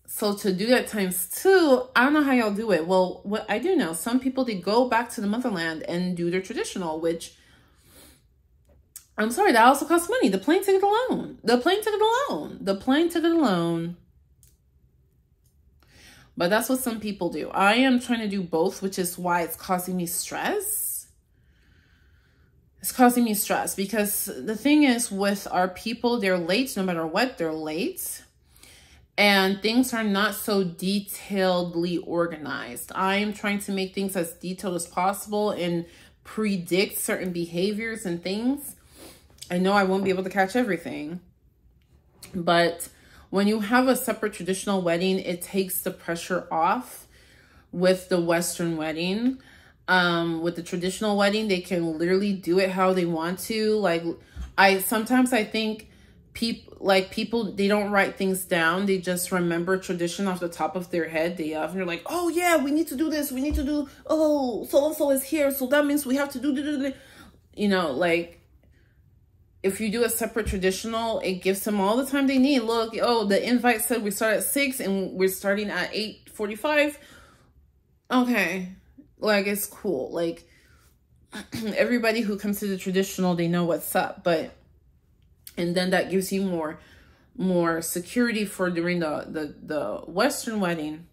So to do that times two, I don't know how y'all do it. Well, what I do know, some people, they go back to the motherland and do their traditional, which, I'm sorry, that also costs money. The plane ticket alone. The plane ticket alone. The plane ticket alone. But that's what some people do. I am trying to do both, which is why it's causing me stress. It's causing me stress because the thing is, with our people, they're late. No matter what, they're late. And things are not so detailedly organized. I am trying to make things as detailed as possible and predict certain behaviors and things. I know I won't be able to catch everything, but when you have a separate traditional wedding, it takes the pressure off with the Western wedding. With the traditional wedding, they can literally do it how they want to. Like, sometimes I think people, they don't write things down. They just remember tradition off the top of their head. They're like, oh yeah, we need to do this. We need to do, oh, so-and-so is here. So that means we have to do, you know, like, if you do a separate traditional, it gives them all the time they need. Look, oh, the invite said we start at 6 and we're starting at 8:45. Okay. Like, it's cool. Like, everybody who comes to the traditional, they know what's up. But, and then that gives you more security for during the Western wedding.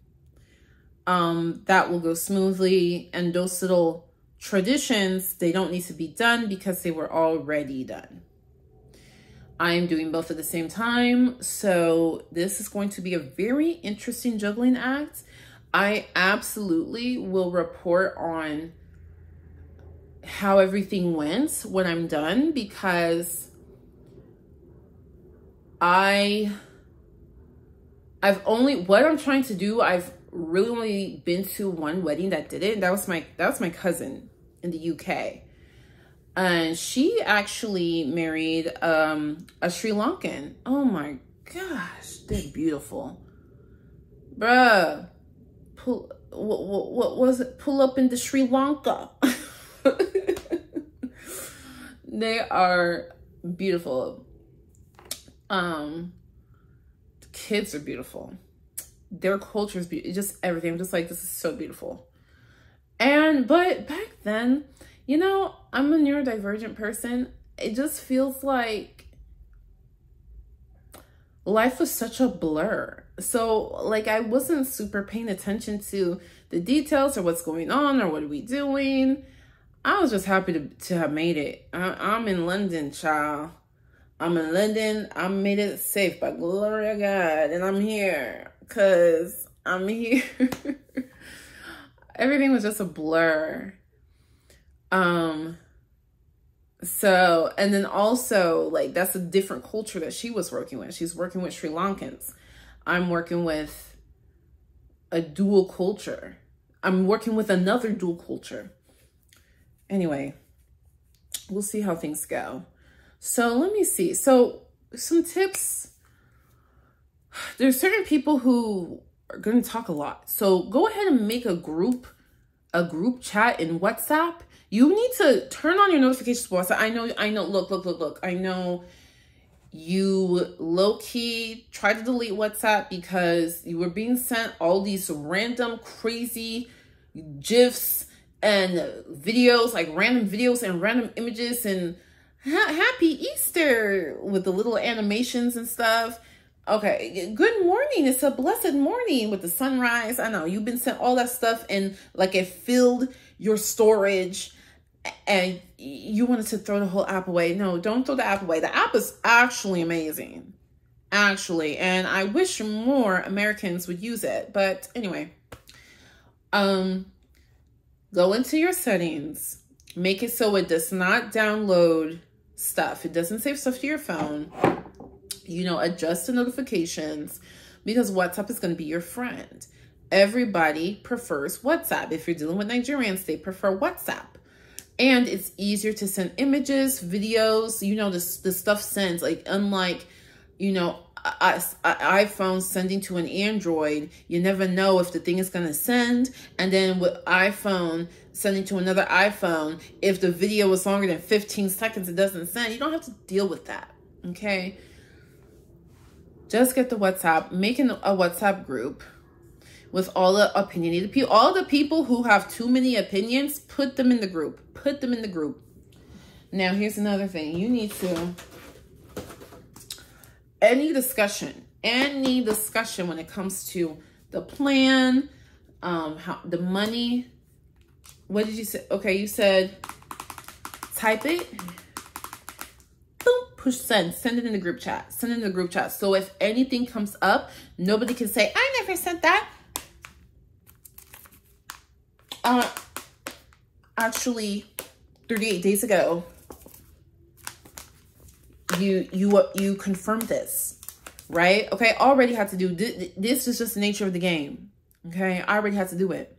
That will go smoothly. And those little traditions, they don't need to be done because they were already done. I am doing both at the same time. So this is going to be a very interesting juggling act. I absolutely will report on how everything went when I'm done, because I've really only been to one wedding that did it. And that was my cousin in the UK. And she actually married a Sri Lankan. Oh my gosh, they're beautiful. Bruh, what was it? Pull up into Sri Lanka. They are beautiful. The kids are beautiful. Their culture is beautiful. Just everything. I'm just like, this is so beautiful. But back then, you know, I'm a neurodivergent person. It just feels like life was such a blur. So like, I wasn't super paying attention to the details or what's going on or what are we doing. I was just happy to have made it. I'm in London, child. I'm in London. I made it safe by glory of God. And I'm here because I'm here. Everything was just a blur. So, and then also, like, that's a different culture that she was working with. She's working with Sri Lankans. I'm working with a dual culture. I'm working with another dual culture. Anyway, we'll see how things go. So let me see. So some tips. There's certain people who are going to talk a lot. So go ahead and make a group chat in WhatsApp. You need to turn on your notifications for WhatsApp. I know, look. I know you low-key tried to delete WhatsApp because you were being sent all these random crazy GIFs and videos, like random videos and random images, and happy Easter with the little animations and stuff. Okay, good morning. It's a blessed morning with the sunrise. I know you've been sent all that stuff and like it filled your storage and you wanted to throw the whole app away. No, don't throw the app away. The app is actually amazing. Actually, and I wish more Americans would use it. But anyway, go into your settings, make it so it does not download stuff. It doesn't save stuff to your phone. You know, adjust the notifications because WhatsApp is going to be your friend. Everybody prefers WhatsApp. If you're dealing with Nigerians, they prefer WhatsApp. And it's easier to send images, videos, you know, the stuff sends, like, unlike, you know, iPhone sending to an Android, you never know if the thing is going to send. And then with iPhone sending to another iPhone, if the video is longer than 15 seconds, it doesn't send. You don't have to deal with that. Okay. Just get the WhatsApp, make a WhatsApp group with all the opinionated people. All the people who have too many opinions, put them in the group. Put them in the group. Now, here's another thing. You need to, any discussion when it comes to the plan, how the money. What did you say? Okay, you said type it. Boom, push send. Send it in the group chat. Send it in the group chat. So if anything comes up, nobody can say, I never sent that. Actually, 38 days ago, you confirmed this, right? Okay, I already had to do this. Is just the nature of the game. Okay, I already had to do it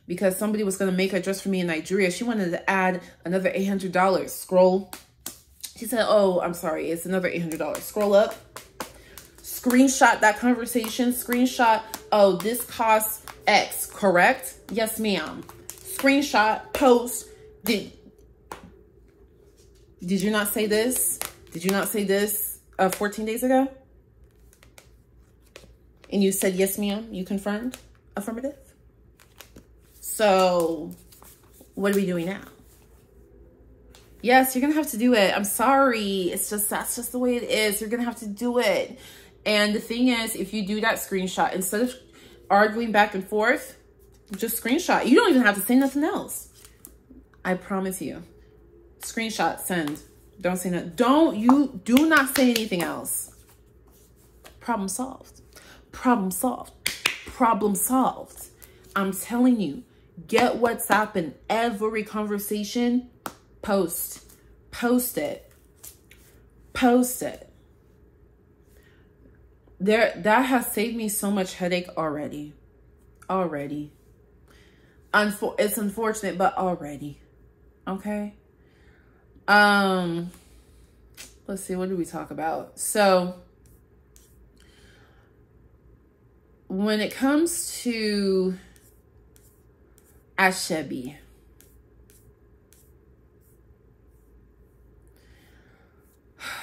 because somebody was going to make a dress for me in Nigeria. She wanted to add another $800. Scroll. She said, oh, I'm sorry, it's another $800. Scroll up, screenshot that conversation, screenshot, oh, this costs X, correct? Yes, ma'am. Screenshot, post. Did you not say this? Did you not say this 14 days ago? And you said, yes, ma'am. You confirmed? Affirmative. So what are we doing now? Yes, you're going to have to do it. I'm sorry. It's just, that's just the way it is. You're going to have to do it. And the thing is, if you do that screenshot, instead of arguing back and forth, just screenshot. You don't even have to say nothing else. I promise you. Screenshot, send. Don't say nothing. Do not say anything else. Problem solved. Problem solved. Problem solved. I'm telling you, get WhatsApp in every conversation. Post it. Post it. That has saved me so much headache already. It's unfortunate, but already. Okay. Let's see, what do we talk about? So when it comes to Ashebi,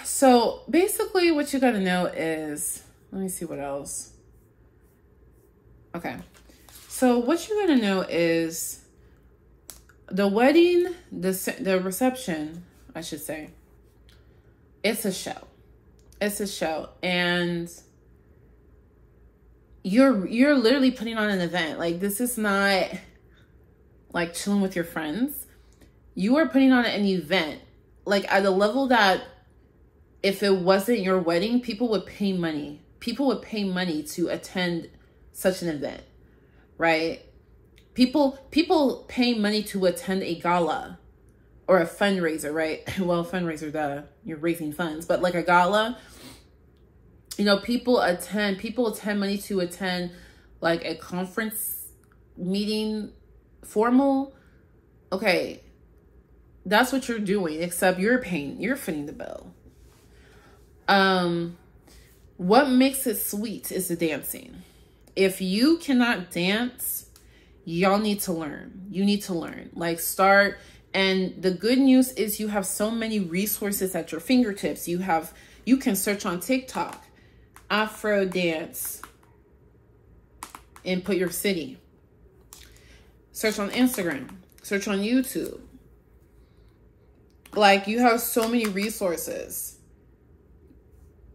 so basically what you got to know is, let me see what else. Okay. So what you're going to know is the wedding, the reception, I should say, it's a show. It's a show. And you're literally putting on an event. Like, this is not like chilling with your friends. You are putting on an event, like at a level that if it wasn't your wedding, people would pay money. People would pay money to attend such an event, right? People pay money to attend a gala or a fundraiser, right? Well, fundraiser, duh, you're raising funds, but like a gala, you know, people attend money to attend like a conference meeting, formal. Okay, that's what you're doing, except you're footing the bill. What makes it sweet is the dancing. If you cannot dance, y'all need to learn. You need to learn. Like, start. And the good news is you have so many resources at your fingertips. You can search on TikTok, Afro dance, and put your city. Search on Instagram. Search on YouTube. Like, you have so many resources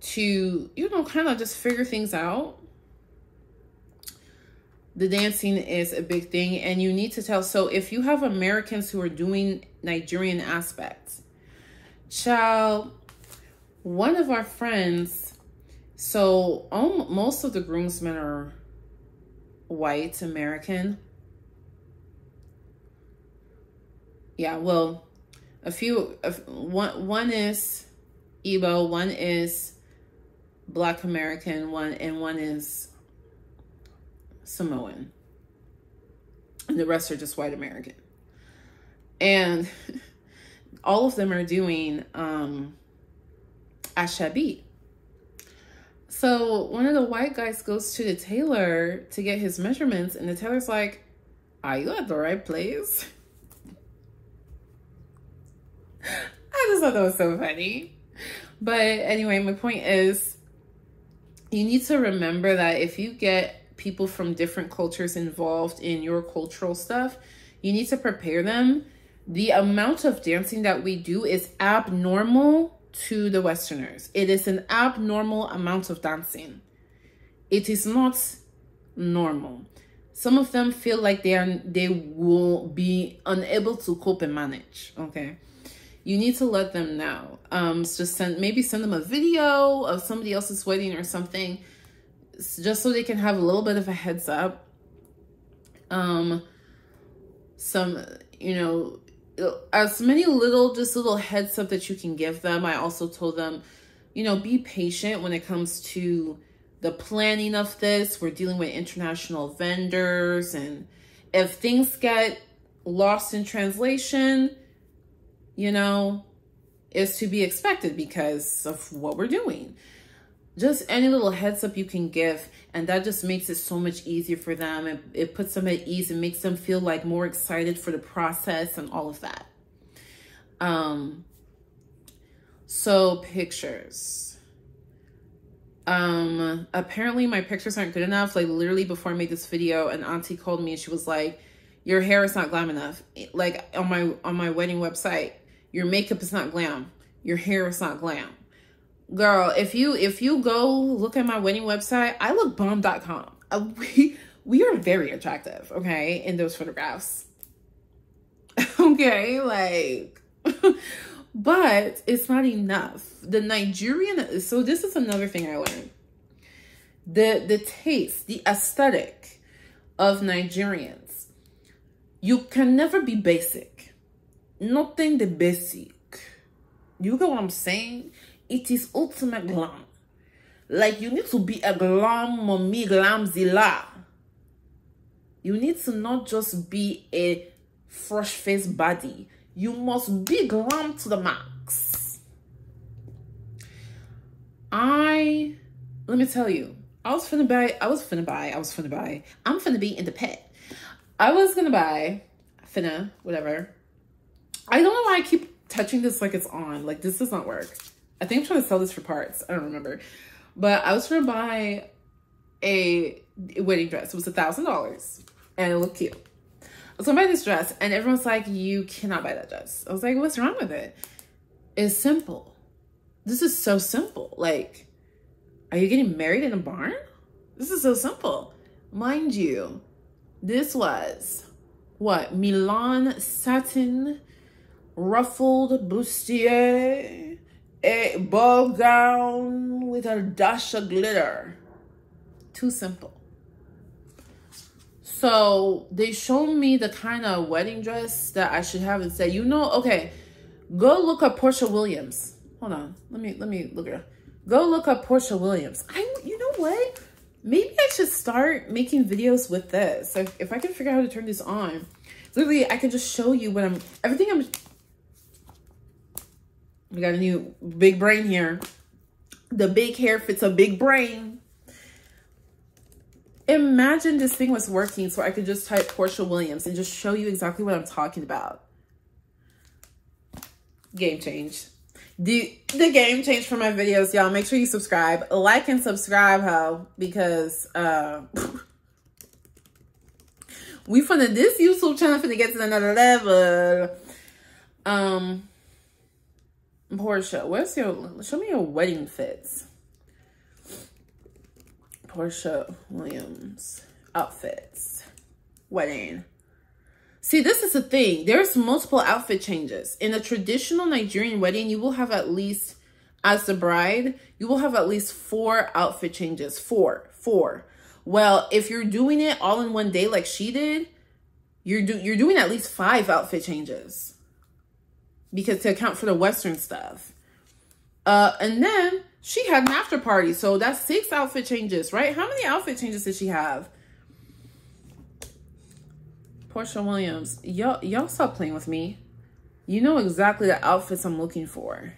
to, you know, kind of just figure things out. The dancing is a big thing, and you need to tell. So if you have Americans who are doing Nigerian aspects, child, one of our friends, so most of the groomsmen are white American. Yeah, well, one is Igbo, one is Black American, one is Samoan, and the rest are just white American. And all of them are doing Ashebi. So one of the white guys goes to the tailor to get his measurements, and the tailor's like, "Are you at the right place?" I just thought that was so funny. But anyway, my point is, you need to remember that if you get people from different cultures involved in your cultural stuff, you need to prepare them. The amount of dancing that we do is abnormal to the Westerners. It is an abnormal amount of dancing. It is not normal. Some of them feel like they will be unable to cope and manage. Okay. You need to let them know. Just send them a video of somebody else's wedding or something, just so they can have a little bit of a heads up. You know, as many little heads up that you can give them. I also told them, you know, be patient when it comes to the planning of this. We're dealing with international vendors, and if things get lost in translation, you know, is to be expected because of what we're doing. Just any little heads up you can give, and that just makes it so much easier for them. It puts them at ease and makes them feel like more excited for the process and all of that. So pictures. Apparently my pictures aren't good enough. Like, literally before I made this video, an auntie called me and she was like, "Your hair is not glam enough." Like, on my wedding website, your makeup is not glam. Your hair is not glam. Girl, if you go look at my wedding website, I look bomb.com. We are very attractive, okay, in those photographs. Okay, like, But it's not enough. The Nigerian, so this is another thing I learned. The taste, the aesthetic of Nigerians. You can never be basic. Nothing the basic. You get what I'm saying? It is ultimate glam. Like, you need to be a glam mommy, glamzilla. You need to not just be a fresh-faced body. You must be glam to the max. Let me tell you, I'm finna be in the pet. I was gonna buy, whatever. I don't know why I keep touching this like it's on. Like, this does not work. I think I'm trying to sell this for parts. I don't remember. But I was trying to buy a wedding dress. It was $1,000 and it looked cute. I was gonna buy this dress and everyone's like, you cannot buy that dress. I was like, what's wrong with it? It's simple. This is so simple. Like, are you getting married in a barn? This is so simple. Mind you, this was what? Milan satin, ruffled bustier, a ball gown with a dash of glitter. Too simple. So they showed me the kind of wedding dress that I should have and said, you know, okay, go look up Portia Williams. Hold on, let me look at her. Go look up Portia Williams. You know what? Maybe I should start making videos with this. Like, if I can figure out how to turn this on, literally I can just show you what we got a new big brain here. The big hair fits a big brain. Imagine this thing was working so I could just type Portia Williams and just show you exactly what I'm talking about. Game change. The game change for my videos, y'all. Make sure you subscribe. Like and subscribe, ho. Because this YouTube channel finna get to another level. Portia, show me your wedding fits. Portia Williams outfits. Wedding. See, this is the thing. There's multiple outfit changes. In a traditional Nigerian wedding, you will have at least, as the bride, you will have at least 4 outfit changes. Four. Well, if you're doing it all in one day like she did, you're doing at least 5 outfit changes. Because to account for the Western stuff. And then she had an after party. So that's 6 outfit changes, right? How many outfit changes did she have? Portia Williams, y'all stop playing with me. You know exactly the outfits I'm looking for.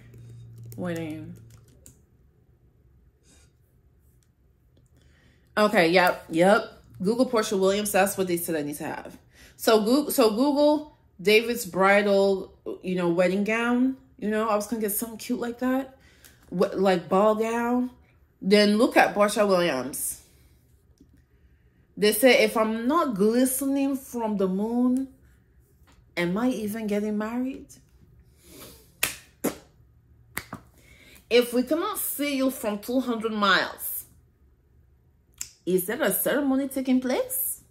Wedding. Okay, yep. Google Portia Williams. That's what they said I need to have. So Google David's bridal, wedding gown. I was gonna get something cute like that, like ball gown. Then look at Portia Williams. They say, if I'm not glistening from the moon, am I even getting married? If we cannot see you from 200 miles, is there a ceremony taking place?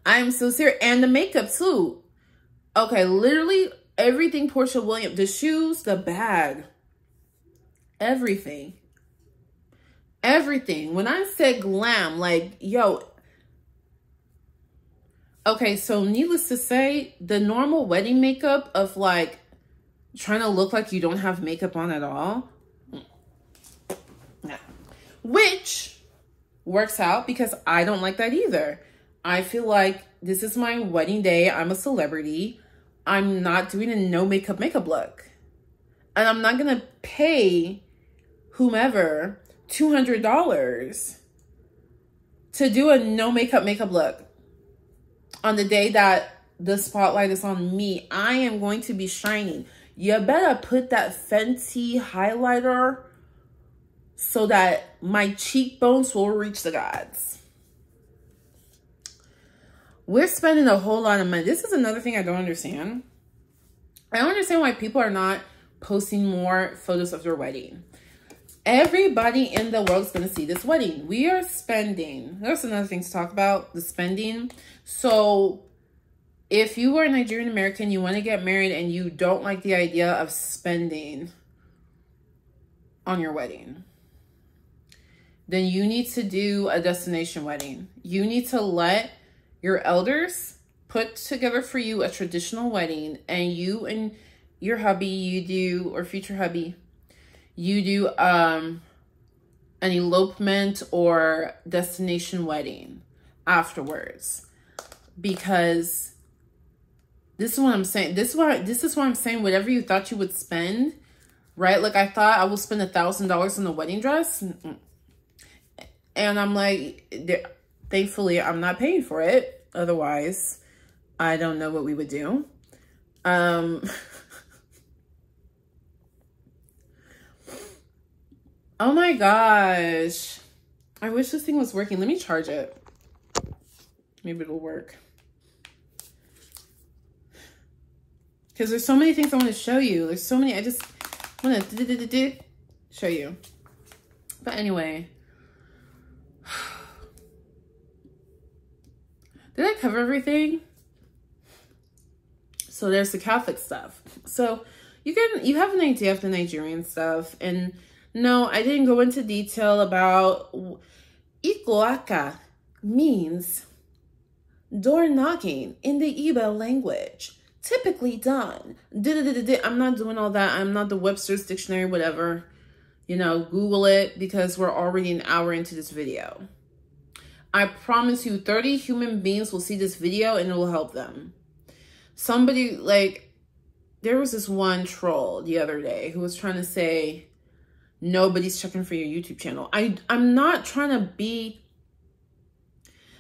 I'm so serious. And the makeup too. Okay, literally everything Portia Williams, the shoes, the bag, everything. Everything. When I said glam, like, yo. Okay, so needless to say, the normal wedding makeup of like trying to look like you don't have makeup on at all. No. Which works out because I don't like that either. I feel like this is my wedding day. I'm a celebrity. I'm not doing a no makeup look. And I'm not going to pay whomever $200 to do a no makeup look on the day that the spotlight is on me. I am going to be shining. You better put that Fenty highlighter so that my cheekbones will reach the gods. We're spending a whole lot of money. This is another thing I don't understand. I don't understand why people are not posting more photos of their wedding. Everybody in the world is going to see this wedding. We are spending. There's another thing to talk about, the spending. So if you are Nigerian American, you want to get married and you don't like the idea of spending on your wedding, then you need to do a destination wedding. You need to let your elders put together for you a traditional wedding, and you and your hubby, you do, or future hubby, you do an elopement or destination wedding afterwards. Because this is what I'm saying. This is what I'm saying. Whatever you thought you would spend, right? Like, I thought I will spend $1,000 on the wedding dress. And I'm like, thankfully, I'm not paying for it. Otherwise, I don't know what we would do. Oh my gosh. I wish this thing was working. Let me charge it. Maybe it'll work. Because there's so many things I want to show you. There's so many. I just want to show you. But anyway. Did I cover everything? So there's the Catholic stuff. So you have an idea of the Nigerian stuff. And no, I didn't go into detail about Ikoaka means door knocking in the Igbo language. Typically done. I'm not doing all that. I'm not the Webster's dictionary, whatever. You know, Google it, because we're already an hour into this video. I promise you 30 human beings will see this video and it will help them. Somebody, like, there was this one troll the other day who was trying to say, nobody's checking for your YouTube channel. I'm not trying to be,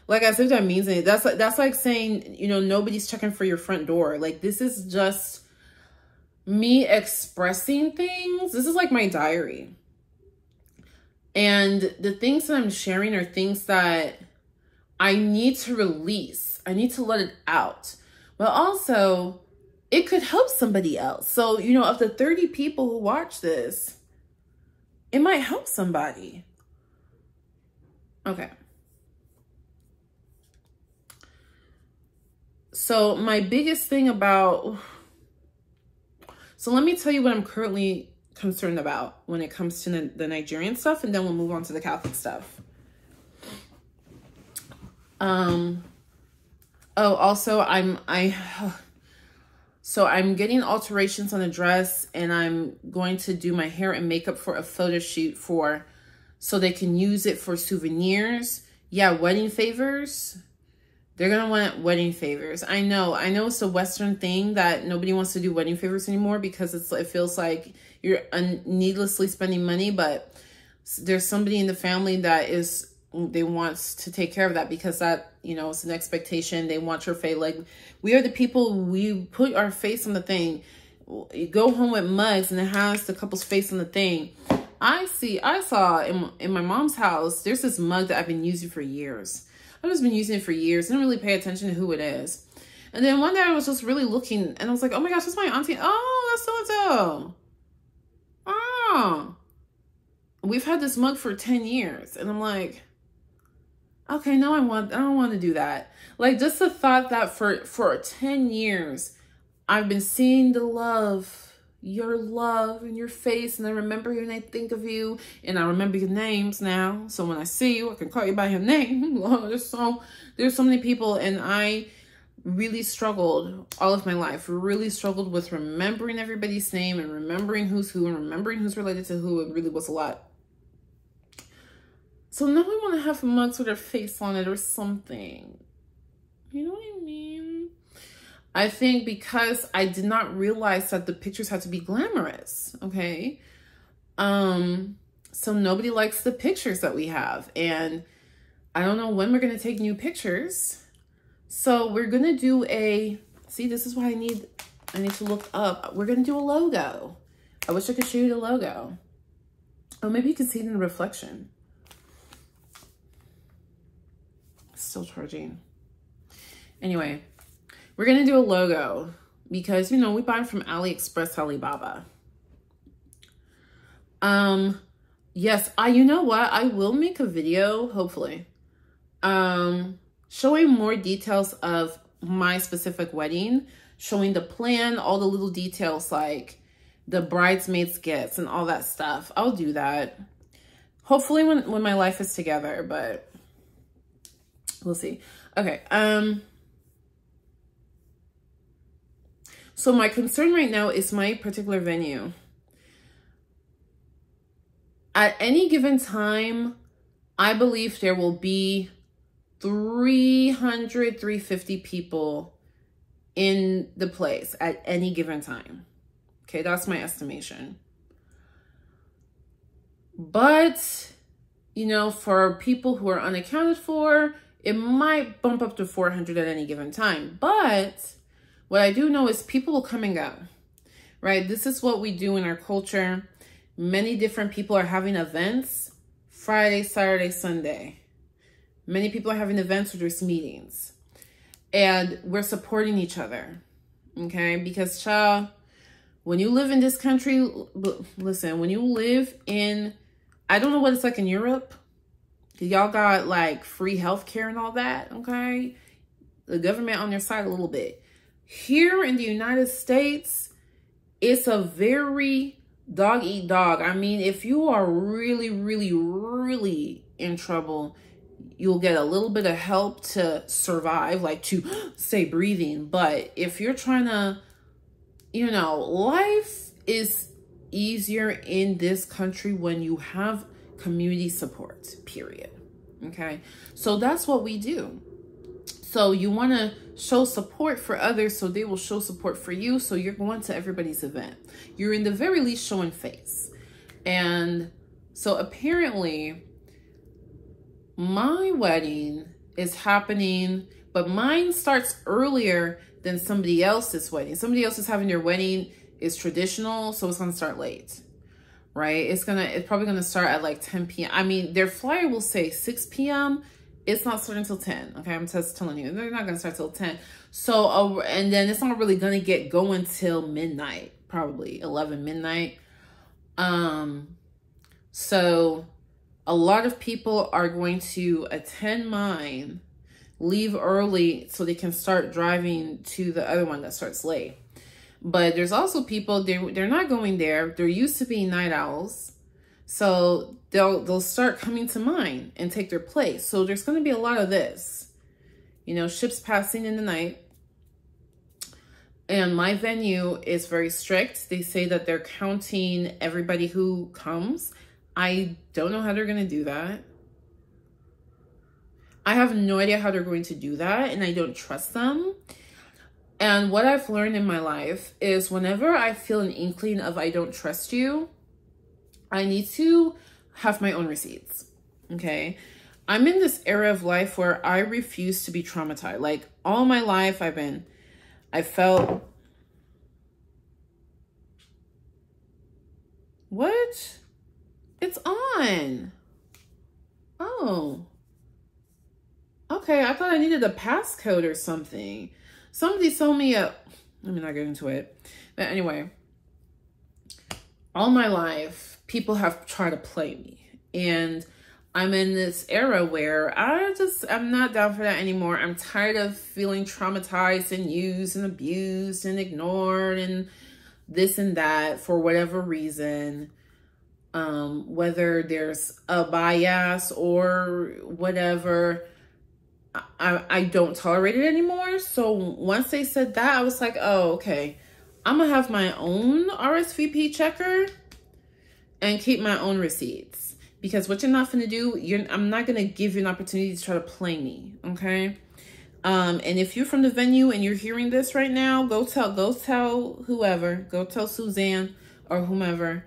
like, as if that means anything. That's like saying, you know, nobody's checking for your front door. Like, this is just me expressing things. This is like my diary. And the things that I'm sharing are things that I need to release. I need to let it out. But also, it could help somebody else. So, you know, of the 30 people who watch this, it might help somebody. Okay. So my biggest thing about, so let me tell you what I'm currently concerned about when it comes to the Nigerian stuff, and then we'll move on to the Catholic stuff. Oh, also I'm getting alterations on the dress, and I'm going to do my hair and makeup for a photo shoot so they can use it for souvenirs. Yeah, wedding favors. They're going to want wedding favors. I know it's a Western thing that nobody wants to do wedding favors anymore because it feels like you're needlessly spending money, but there's somebody in the family that they want to take care of that, because that, you know, it's an expectation. They want your face. Like, we are the people, we put our face on the thing. You go home with mugs and it has the couple's face on the thing. I saw in my mom's house, there's this mug that I've been using for years. I've just been using it for years. Didn't really pay attention to who it is. And then one day I was just really looking, and I was like, oh my gosh, that's my auntie. Oh, that's so-and-so. Oh. We've had this mug for 10 years. And I'm like, okay, no, I don't want to do that. Like, just the thought that for 10 years, I've been seeing the love, your love in your face, and I remember you and I think of you, and I remember your names now. So when I see you, I can call you by your name. There's so many people, and I really struggled all of my life. Really struggled with remembering everybody's name and remembering who's who and remembering who's related to who. It really was a lot. So now I want to have mugs with their face on it or something. You know what I mean? I think because I did not realize that the pictures had to be glamorous, okay? So nobody likes the pictures that we have. And I don't know when we're going to take new pictures. So we're going to do see, this is why I need to look up. We're going to do a logo. I wish I could show you the logo. Oh, maybe you can see it in the reflection. Still charging. Anyway, we're going to do a logo because, you know, we buy from AliExpress, Alibaba. Yes, you know what? I will make a video, hopefully, showing more details of my specific wedding, showing the plan, all the little details like the bridesmaids gifts and all that stuff. I'll do that. Hopefully when my life is together, but we'll see. Okay. So my concern right now is my particular venue. At any given time, I believe there will be 300, 350 people in the place at any given time. Okay, that's my estimation. But, you know, for people who are unaccounted for, it might bump up to 400 at any given time. But what I do know is people will come and go, right? This is what we do in our culture. Many different people are having events Friday, Saturday, Sunday. Many people are having events where there's meetings. And we're supporting each other, okay? Because, child, when you live in this country, listen, when you live in, I don't know what it's like in Europe. Y'all got like free healthcare and all that, okay? The government on their side a little bit. Here in the United States, it's a very dog eat dog. I mean, if you are really, really, really in trouble, you'll get a little bit of help to survive, like to stay breathing. But if you're trying to, you know, life is easier in this country when you have community support, period. Okay, so that's what we do. So you want to show support for others so they will show support for you. So you're going to everybody's event. You're in the very least showing face. And so apparently my wedding is happening, but mine starts earlier than somebody else's wedding. Somebody else is having their wedding is traditional, so it's going to start late, right? It's probably going to start at like 10 p.m. I mean, their flyer will say 6 p.m. It's not starting until 10. Okay, I'm just telling you, they're not going to start till 10. So, and then it's not really going to get going till midnight, probably 11 midnight. So a lot of people are going to attend mine, leave early so they can start driving to the other one that starts late. But there's also people, they're not going there. They're used to being night owls. So they'll start coming to mine and take their place. So there's going to be a lot of this, you know, ships passing in the night. And my venue is very strict. They say that they're counting everybody who comes. I don't know how they're going to do that. I have no idea how they're going to do that, and I don't trust them. And what I've learned in my life is whenever I feel an inkling of I don't trust you, I need to have my own receipts, okay? I'm in this era of life where I refuse to be traumatized. Like all my life I felt, what? It's on. Oh. Okay, I thought I needed a passcode or something. Somebody sold me a, let me not get into it. But anyway, all my life, people have tried to play me. And I'm in this era where I'm not down for that anymore. I'm tired of feeling traumatized and used and abused and ignored and this and that for whatever reason. Whether there's a bias or whatever, I don't tolerate it anymore. So once they said that, I was like, oh, okay, I'm gonna have my own RSVP checker and keep my own receipts, because what you're not gonna do, I'm not gonna give you an opportunity to try to play me, okay? And if you're from the venue and you're hearing this right now, go tell whoever, go tell Suzanne or whomever,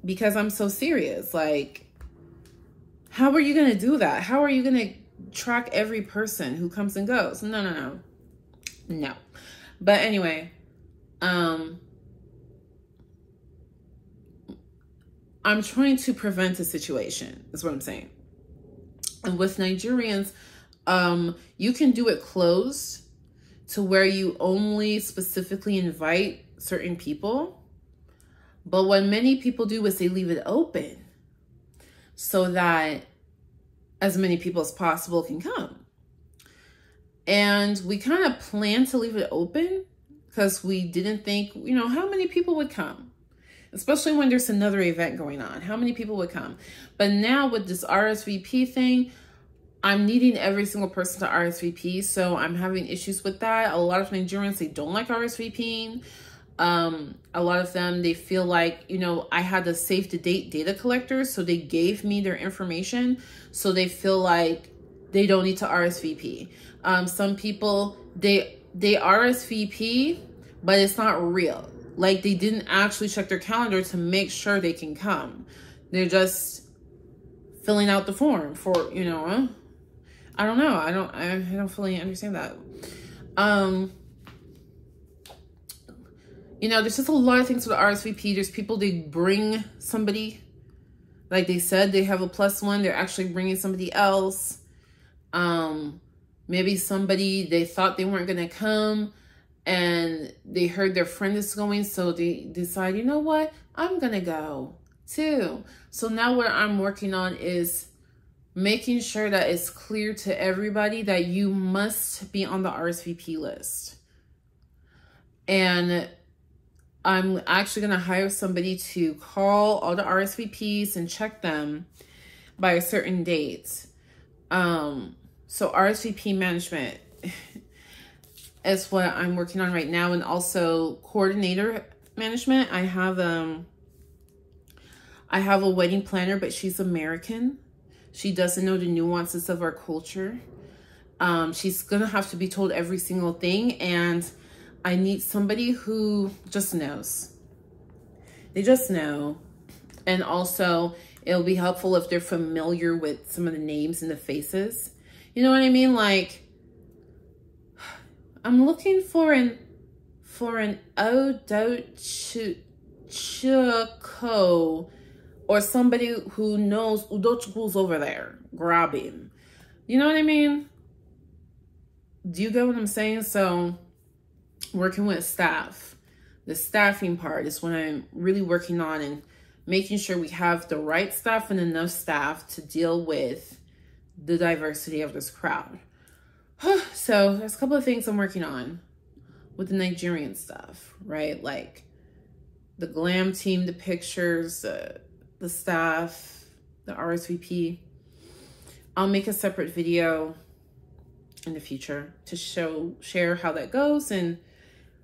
because I'm so serious. Like, how are you going to do that? How are you going to track every person who comes and goes? No. But anyway, I'm trying to prevent a situation, is what I'm saying. And with Nigerians, you can do it closed to where you only specifically invite certain people. But what many people do is they leave it open so that as many people as possible can come. And we kind of planned to leave it open because we didn't think, you know, how many people would come, especially when there's another event going on. How many people would come? But now with this RSVP thing, I'm needing every single person to RSVP. So I'm having issues with that. A lot of Nigerians, they don't like RSVPing. A lot of them, they feel like, you know, I had the save the date data collector. So they gave me their information. So they feel like they don't need to RSVP. Some people, they RSVP, but it's not real. Like they didn't actually check their calendar to make sure they can come. They're just filling out the form for, you know, I don't know. I don't fully understand that. You know, there's just a lot of things with the RSVP. There's people, they bring somebody, like they said, they have a +1. They're actually bringing somebody else. Maybe somebody, they thought they weren't going to come and they heard their friend is going. So they decide, you know what, I'm going to go too. So now what I'm working on is making sure that it's clear to everybody that you must be on the RSVP list. And I'm actually going to hire somebody to call all the RSVPs and check them by a certain date. So RSVP management is what I'm working on right now. And also coordinator management. I have a wedding planner, but she's American. She doesn't know the nuances of our culture. She's going to have to be told every single thing. And I need somebody who just knows. They just know. And also, it'll be helpful if they're familiar with some of the names and the faces. You know what I mean? Like, I'm looking for an Odochukwu or somebody who knows Udochukwu's over there. Grab him. You know what I mean? Do you get what I'm saying? So, working with staff. The staffing part is what I'm really working on, and making sure we have the right staff and enough staff to deal with the diversity of this crowd. So there's a couple of things I'm working on with the Nigerian stuff, right? Like the glam team, the pictures, the staff, the RSVP. I'll make a separate video in the future to share how that goes and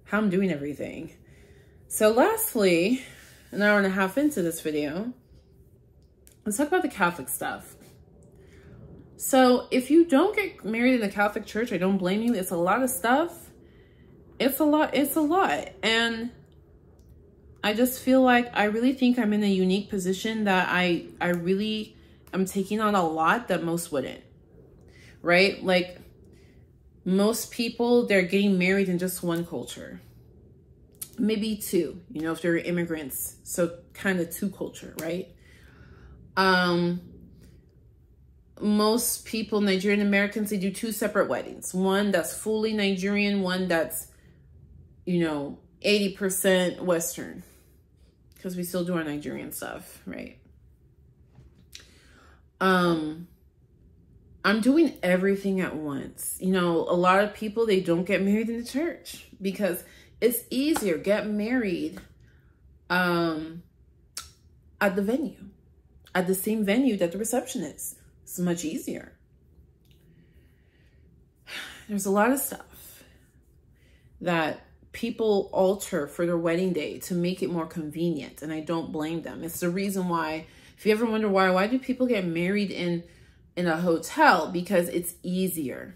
how I'm doing everything. So lastly, an hour and a half into this video, let's talk about the Catholic stuff. So if you don't get married in the Catholic Church, I don't blame you. It's a lot of stuff. It's a lot. And I just feel like I really think I'm in a unique position that I really am taking on a lot that most wouldn't, right? Like most people, they're getting married in just one culture. Maybe two, you know, if they're immigrants. So kind of two culture, right? Most people, Nigerian-Americans, they do two separate weddings. One that's fully Nigerian, one that's, you know, 80% Western. Because we still do our Nigerian stuff, right? I'm doing everything at once. You know, a lot of people, they don't get married in the church because it's easier. Get married at the venue, at the same venue that the reception is. It's much easier. There's a lot of stuff that people alter for their wedding day to make it more convenient, and I don't blame them. It's the reason why, if you ever wonder why do people get married in a hotel? Because it's easier.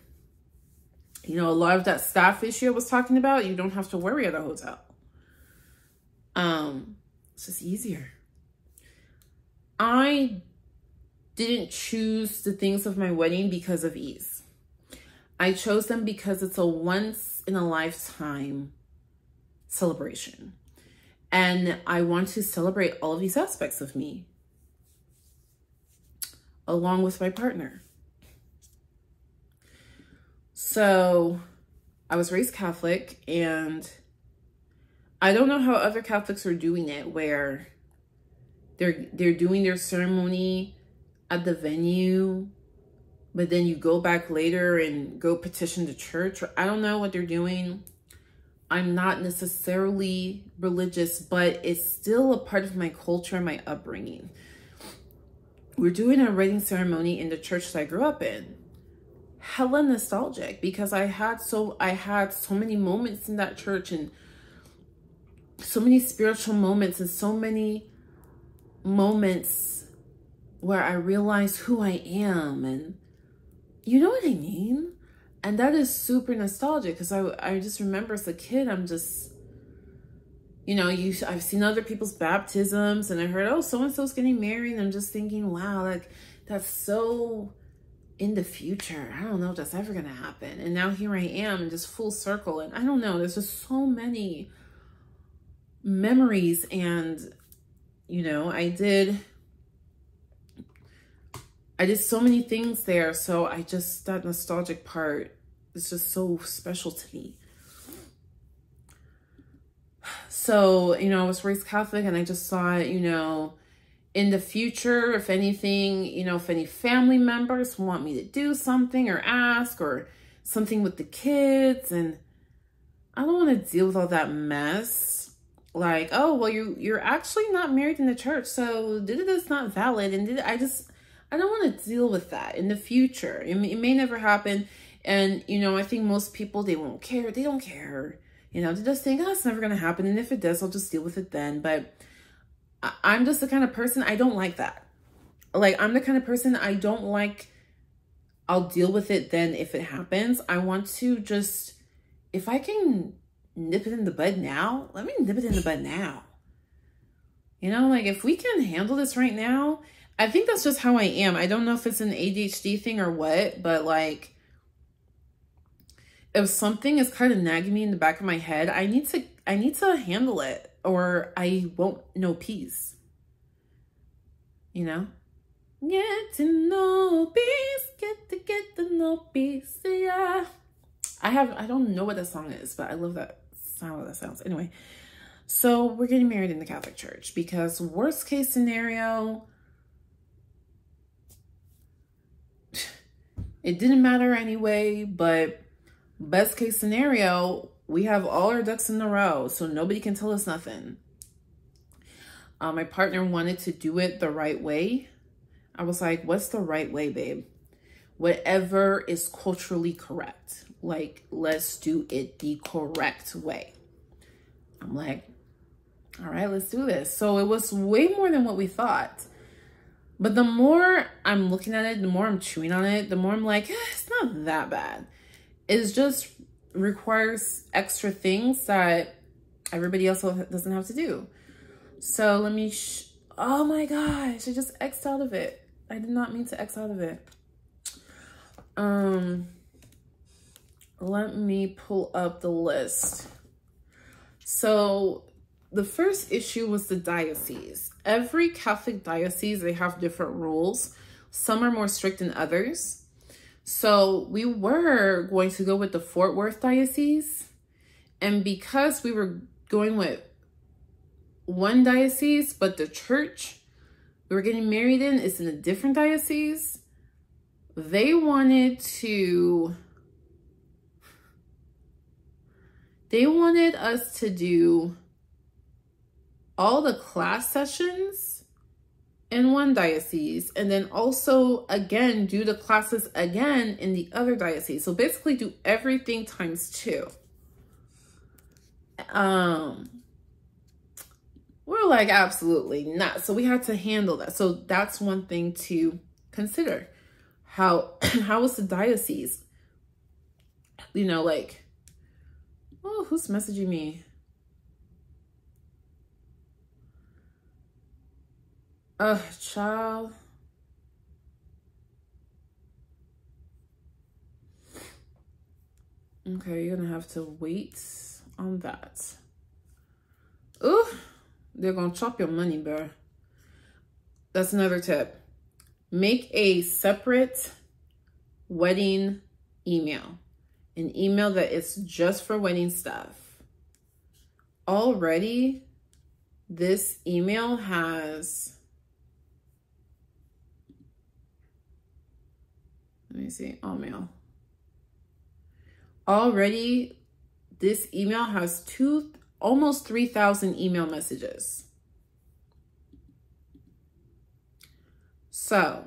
You know, a lot of that staff issue I was talking about, you don't have to worry at a hotel. It's just easier. I didn't choose the things of my wedding because of ease. I chose them because it's a once in a lifetime celebration. And I want to celebrate all of these aspects of me along with my partner. So I was raised Catholic, and I don't know how other Catholics are doing it, where they're doing their ceremony at the venue but then you go back later and go petition the church, or I don't know what they're doing. I'm not necessarily religious, but it's still a part of my culture and my upbringing. We're doing a wedding ceremony in the church that I grew up in. Hella nostalgic, because I had so many moments in that church, and so many spiritual moments, and so many moments where I realized who I am, and you know what I mean? And that is super nostalgic, because I just remember as a kid, I'm just, you know, I've seen other people's baptisms, and I heard, oh, so-and-so's getting married, and I'm just thinking, wow, like, that's so in the future. I don't know if that's ever going to happen. And now here I am, just full circle, and I don't know, there's just so many memories. And, you know, I did so many things there. So that nostalgic part is just so special to me. So, you know, I was raised Catholic, and I just thought, you know, in the future, if anything, you know, if any family members want me to do something or ask or something with the kids, and I don't want to deal with all that mess. Like, oh, well, you're actually not married in the church, so that's not valid. And I don't want to deal with that in the future. It may never happen. And, you know, I think most people, they won't care. They don't care. You know, they just think, oh, it's never going to happen. And if it does, I'll just deal with it then. But I'm just the kind of person, I don't like that. Like, I'm the kind of person I don't like, I'll deal with it then if it happens. I want to just, if I can nip it in the bud now, let me nip it in the bud now. You know, like, if we can handle this right now, I think that's just how I am. I don't know if it's an ADHD thing or what, but like, if something is kind of nagging me in the back of my head, I need to handle it, or I won't know peace. You know? Get to know peace, get to know peace, yeah. I don't know what that song is, but I love that sound, how that sounds. Anyway, so we're getting married in the Catholic Church, because worst case scenario, it didn't matter anyway, but best case scenario, we have all our ducks in a row, so nobody can tell us nothing. My partner wanted to do it the right way. I was like, what's the right way, babe? Whatever is culturally correct. Like, let's do it the correct way. I'm like, all right, let's do this. So it was way more than what we thought. But the more I'm looking at it, the more I'm chewing on it, the more I'm like, it's not that bad. It just requires extra things that everybody else doesn't have to do. So let me, oh my gosh, I just X'd out of it. I did not mean to X out of it. Let me pull up the list. So the first issue was the diocese. Every Catholic diocese, they have different rules. Some are more strict than others. So we were going to go with the Fort Worth diocese. And because we were going with one diocese, but the church we were getting married in is in a different diocese, they wanted us to do all the class sessions in one diocese, and then also again do the classes again in the other diocese. So basically do everything times 2. We're like, absolutely not. So we had to handle that. So that's one thing to consider. How was the diocese? You know, like, oh, who's messaging me? Child. Okay, you're gonna have to wait on that. Ooh, they're gonna chop your money, bro. That's another tip. Make a separate wedding email. An email that is just for wedding stuff. Already, this email has, let me see. All mail. Already, this email has almost 3,000 email messages. So,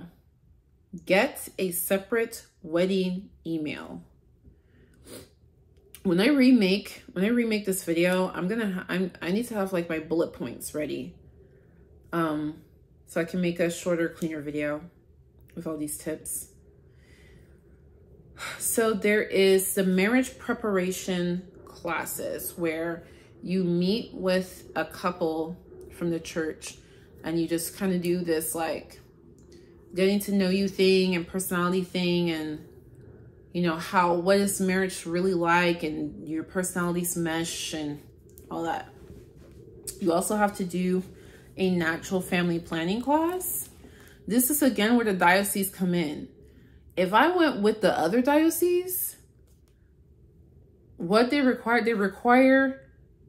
get a separate wedding email. When I remake this video, I need to have like my bullet points ready. So I can make a shorter, cleaner video with all these tips. So there is the marriage preparation classes where you meet with a couple from the church and you just kind of do this like getting to know you thing and personality thing, and you know, what is marriage really like, and your personalities mesh and all that. You also have to do a natural family planning class. This is again where the diocese come in. If I went with the other diocese, what they require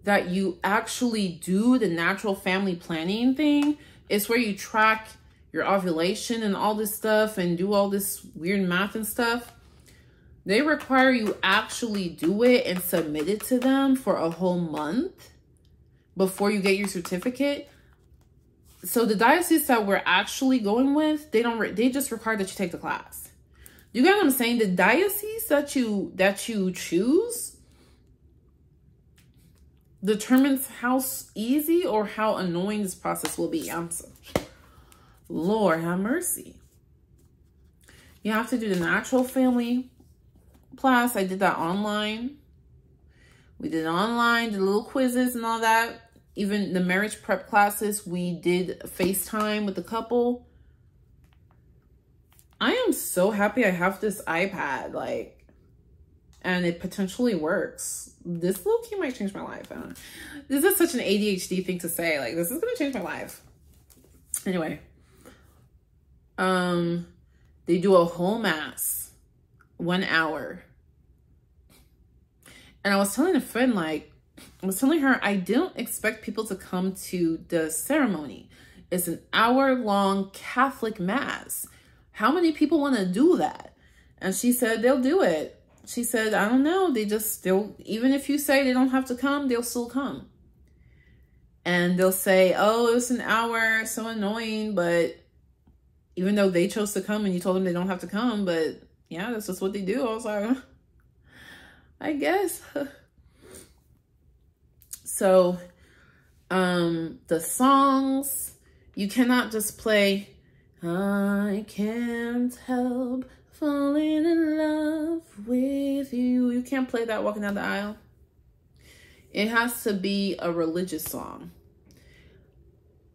that you actually do the natural family planning thing. It's where you track your ovulation and all this stuff and do all this weird math and stuff. They require you actually do it and submit it to them for a whole month before you get your certificate. So the diocese that we're actually going with, they just require that you take the class. You get what I'm saying? The diocese that you choose determines how easy or how annoying this process will be. Lord have mercy. You have to do the natural family class. I did that online. We did online, the little quizzes and all that. Even the marriage prep classes, we did FaceTime with the couple. I am so happy I have this iPad, like, and it potentially works. This little key might change my life. I don't know. This is such an ADHD thing to say. Like, this is going to change my life. Anyway. They do a whole mass, 1 hour. And I was telling a friend, like, I was telling her, I don't expect people to come to the ceremony. It's an hour-long Catholic mass. How many people want to do that? And she said they'll do it. She said, I don't know. Even if you say they don't have to come, they'll still come. And they'll say, oh, it was an hour, so annoying. But even though they chose to come and you told them they don't have to come, but yeah, that's just what they do. I was like, I guess. So, the songs, you cannot just play, I can't help falling in love with you. You can't play that walking down the aisle. It has to be a religious song.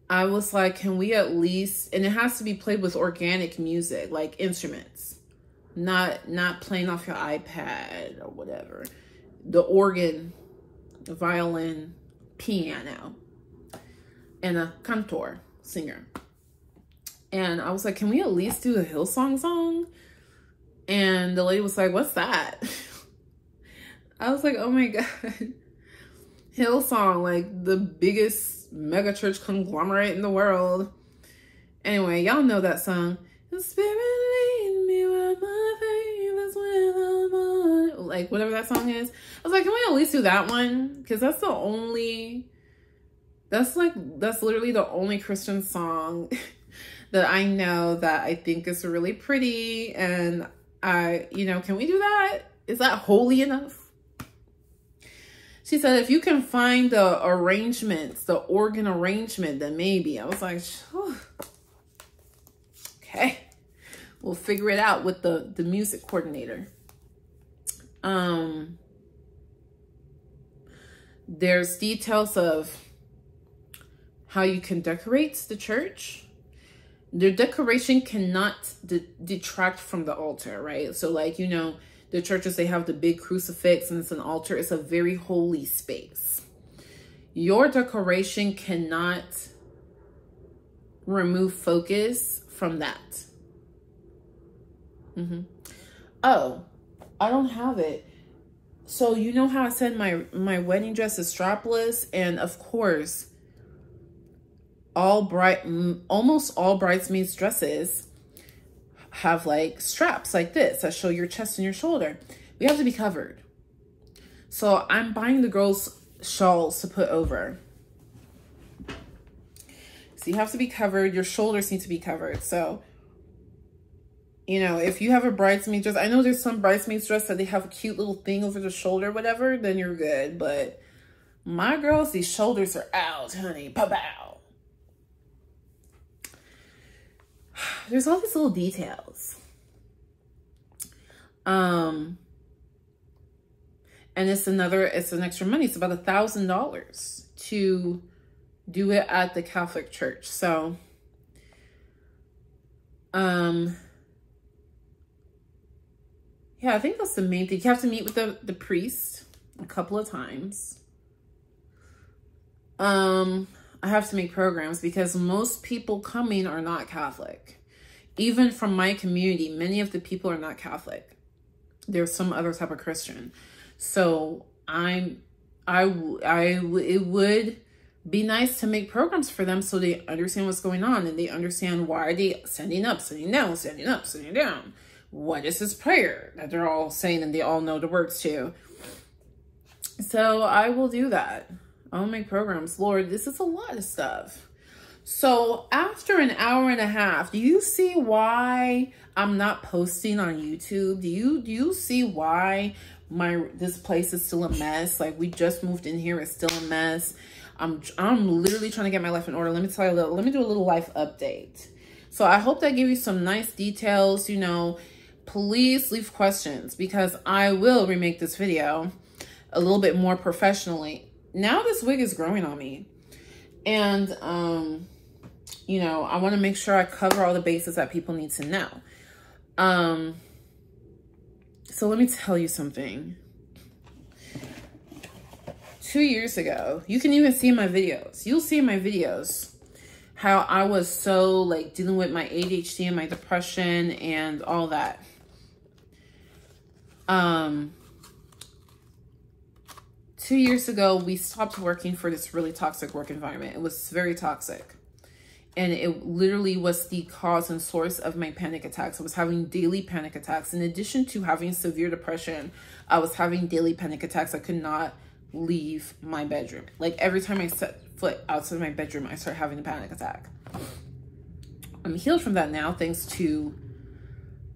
I was like, can we at least, and it has to be played with organic music, like instruments, not playing off your iPad or whatever. The organ, the violin, piano, and a cantor, singer. And I was like, can we at least do the Hillsong song? And the lady was like, what's that? I was like, oh my God. Hillsong, like the biggest mega church conglomerate in the world. Anyway, y'all know that song. The Spirit lead me where my faith is without, like whatever that song is. I was like, can we at least do that one? Because that's literally the only Christian song that I know that I think is really pretty. And can we do that? Is that holy enough? She said, if you can find the arrangements, the organ arrangement, then maybe. I was like, okay, we'll figure it out with the music coordinator. There's details of how you can decorate the church. The decoration cannot detract from the altar, right? So like, the churches, they have the big crucifix and it's an altar. It's a very holy space. Your decoration cannot remove focus from that. Oh, I don't have it. So you know how I said my wedding dress is strapless? And of course, almost all bridesmaids' dresses have like straps like this that show your chest and your shoulder. We have to be covered. So I'm buying the girls shawls to put over. So you have to be covered. Your shoulders need to be covered. So, you know, if you have a bridesmaid dress, I know there's some bridesmaids dress that they have a cute little thing over the shoulder, whatever, then you're good. But my girls, these shoulders are out, honey. Pow-pow. There's all these little details. And it's an extra money. It's about $1,000 to do it at the Catholic Church. So, yeah, I think that's the main thing. You have to meet with the priest a couple of times. I have to make programs because most people coming are not Catholic. Even from my community, many of the people are not Catholic. There's some other type of Christian. So it would be nice to make programs for them so they understand what's going on and they understand why are they standing up, standing down, standing up, standing down. What is this prayer that they're all saying and they all know the words to? So I will do that. I'll make programs. Lord, this is a lot of stuff. So after an hour and a half, do you see why I'm not posting on YouTube? Do you see why this place is still a mess? Like, we just moved in here, it's still a mess. I'm literally trying to get my life in order. Let me tell you let me do a little life update. So I hope that gave you some nice details. You know, please leave questions because I will remake this video a little bit more professionally. Now this wig is growing on me. And, you know, I want to make sure I cover all the bases that people need to know. So let me tell you something. 2 years ago, you can even see in my videos. You'll see in my videos how I was so like dealing with my ADHD and my depression and all that. 2 years ago, we stopped working for this really toxic work environment. It was very toxic. And it literally was the cause and source of my panic attacks. I was having daily panic attacks. In addition to having severe depression, I was having daily panic attacks. I could not leave my bedroom. Like, every time I set foot outside my bedroom, I start having a panic attack. I'm healed from that now thanks to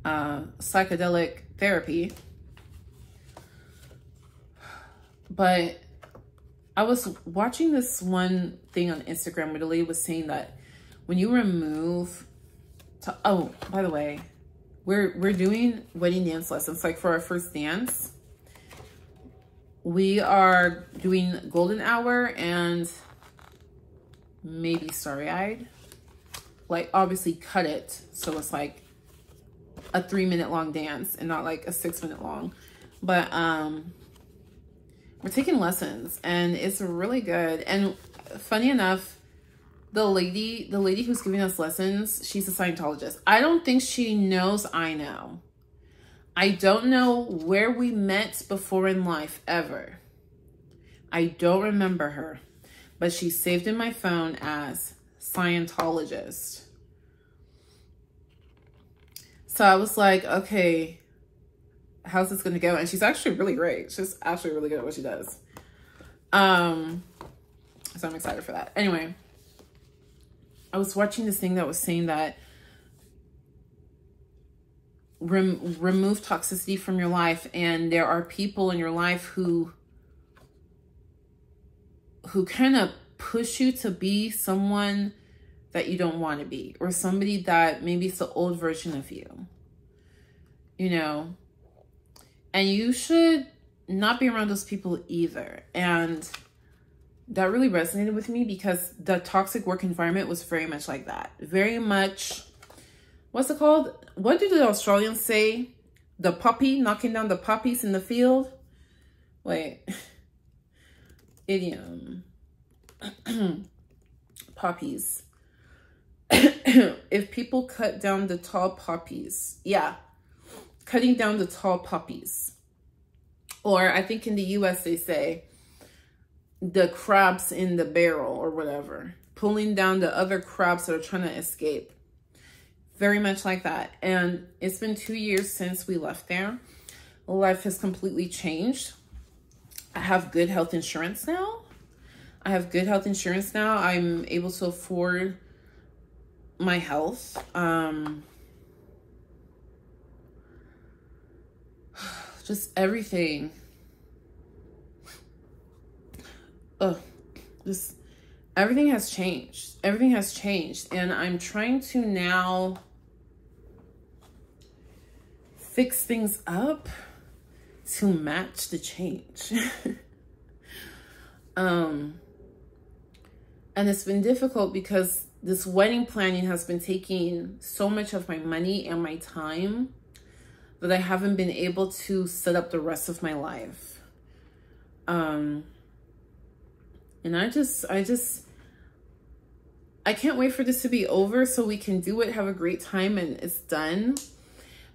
psychedelic therapy. But I was watching this one thing on Instagram where the lady was saying that when you remove, oh, by the way, we're doing wedding dance lessons. Like, for our first dance, we are doing golden hour and maybe starry-eyed. Like, obviously cut it so it's like a 3-minute long dance and not like a 6-minute long. But we're taking lessons and it's really good. And funny enough, the lady who's giving us lessons, she's a Scientologist. I don't think she knows I know. I don't know where we met before in life, ever. I don't remember her, but she's saved in my phone as Scientologist. So I was like, okay, how's this gonna go? And she's actually really great. She's actually really good at what she does. So I'm excited for that. Anyway, I was watching this thing that was saying that remove toxicity from your life, and there are people in your life who kind of push you to be someone that you don't want to be, or somebody that maybe it's the old version of you, you know, and you should not be around those people either. And that really resonated with me because the toxic work environment was very much like that. Very much, what's it called? What do the Australians say? The puppy, knocking down the poppies in the field? Wait. Idiom. Poppies. If people cut down the tall poppies. Yeah. Cutting down the tall poppies. Or I think in the US they say the crabs in the barrel or whatever. Pulling down the other crabs that are trying to escape. Very much like that. And it's been 2 years since we left there. Life has completely changed. I have good health insurance now. I'm able to afford my health. Just everything. Just everything has changed. Everything has changed. And I'm trying to now fix things up to match the change. And it's been difficult because this wedding planning has been taking so much of my money and my time that I haven't been able to set up the rest of my life. And I can't wait for this to be over so we can do it, have a great time, and it's done.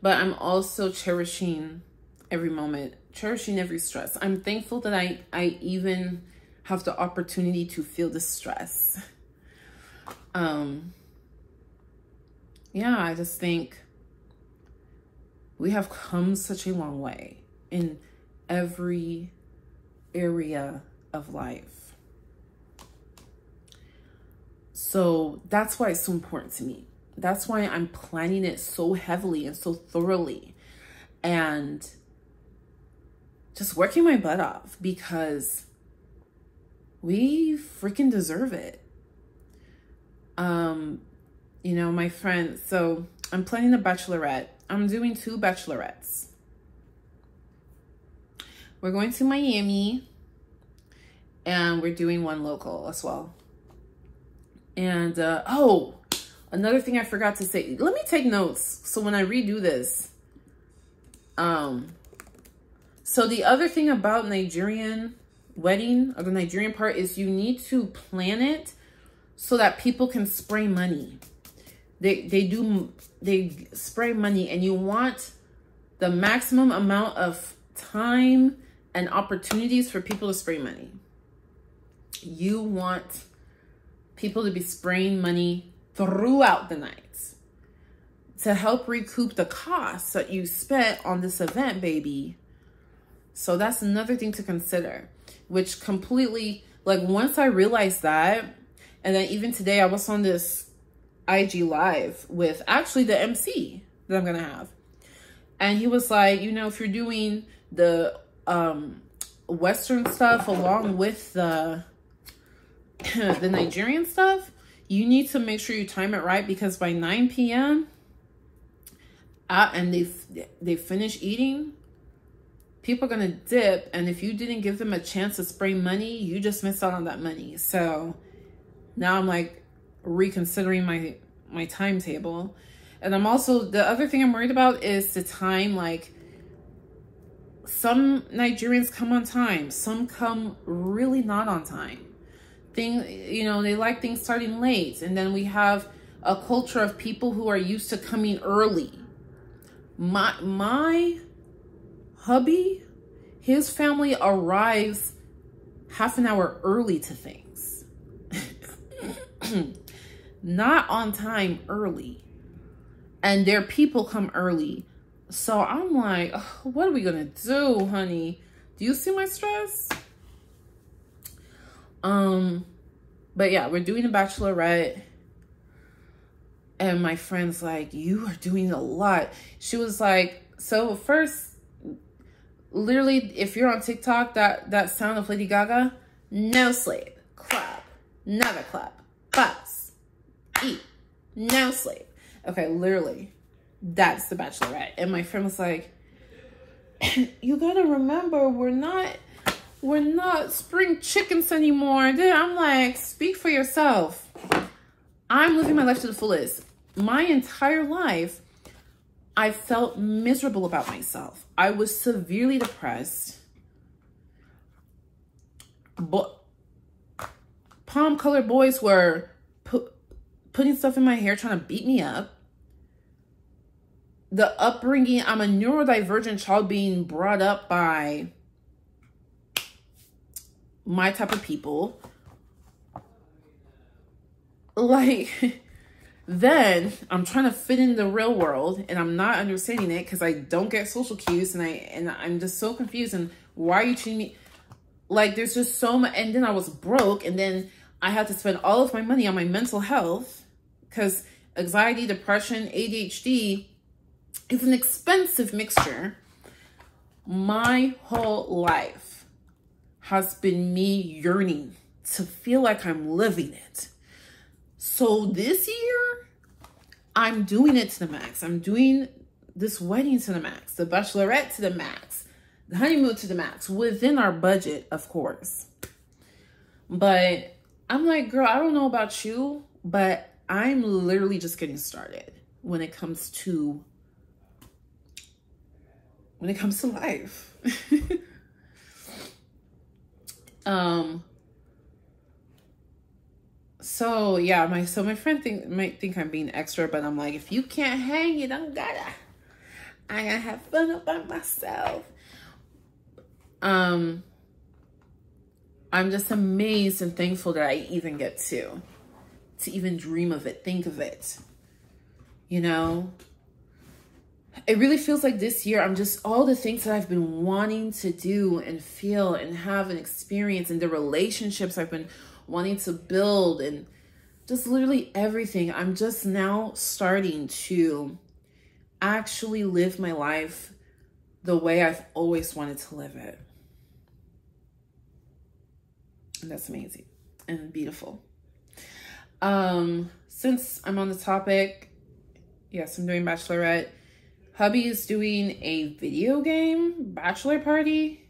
But I'm also cherishing every moment, cherishing every stress. I'm thankful that I even have the opportunity to feel the stress. Yeah, I just think we have come such a long way in every area of life. So that's why it's so important to me. That's why I'm planning it so heavily and so thoroughly and just working my butt off because we freaking deserve it. You know, my friend, so I'm planning a bachelorette. I'm doing 2 bachelorettes. We're going to Miami and we're doing 1 local as well. And, oh, another thing I forgot to say. Let me take notes so when I redo this. So the other thing about Nigerian wedding, or the Nigerian part, is you need to plan it so that people can spray money. They spray money, and you want the maximum amount of time and opportunities for people to spray money. You want people to be spraying money throughout the night to help recoup the costs that you spent on this event, baby. So that's another thing to consider, which completely, like, once I realized that, and then even today I was on this IG live with actually the MC that I'm gonna have, and he was like, you know, if you're doing the Western stuff along with the the Nigerian stuff, you need to make sure you time it right, because by 9 p.m. And they finish eating, people are gonna dip, and if you didn't give them a chance to spray money, you just missed out on that money. So now I'm like reconsidering my timetable. And I'm also, the other thing I'm worried about is the time. Like, some Nigerians come on time, some come really not on time. You know, they like things starting late. And then we have a culture of people who are used to coming early. My hubby, his family arrives half an hour early to things. Not on time, early. And their people come early. So I'm like, what are we gonna do, honey? Do you see my stress? But yeah, we're doing a bachelorette. And my friend's like, you are doing a lot. She was like, so first, literally, if you're on TikTok, that sound of Lady Gaga, no sleep, clap, never clap, bus, eat, no sleep. Okay, literally, that's the bachelorette. And my friend was like, you gotta remember, we're not spring chickens anymore. Then I'm like, speak for yourself. I'm living my life to the fullest. My entire life, I felt miserable about myself. I was severely depressed. But palm-colored boys were putting stuff in my hair, trying to beat me up. The upbringing, I'm a neurodivergent child being brought up by my type of people. Like, Then I'm trying to fit in the real world and I'm not understanding it because I don't get social cues and I'm just so confused. And why are you treating me like there's just so much? And then I was broke and then I had to spend all of my money on my mental health because anxiety, depression, ADHD is an expensive mixture. My whole life has been me yearning to feel like I'm living it. So this year, I'm doing it to the max. I'm doing this wedding to the max, the bachelorette to the max, the honeymoon to the max, within our budget, of course. But I'm like, girl, I don't know about you, but I'm literally just getting started when it comes to life. So yeah, my friend might think I'm being extra, but I'm like, if you can't hang, you don't gotta. I gotta have fun all by myself. I'm just amazed and thankful that I even get to even dream of it, think of it. You know, it really feels like this year, I'm just all the things that I've been wanting to do and feel and have and experience, and the relationships I've been wanting to build, and just literally everything. I'm just now starting to actually live my life the way I've always wanted to live it. And that's amazing and beautiful. Since I'm on the topic, yes, I'm doing bachelorette. Hubby is doing a video game bachelor party.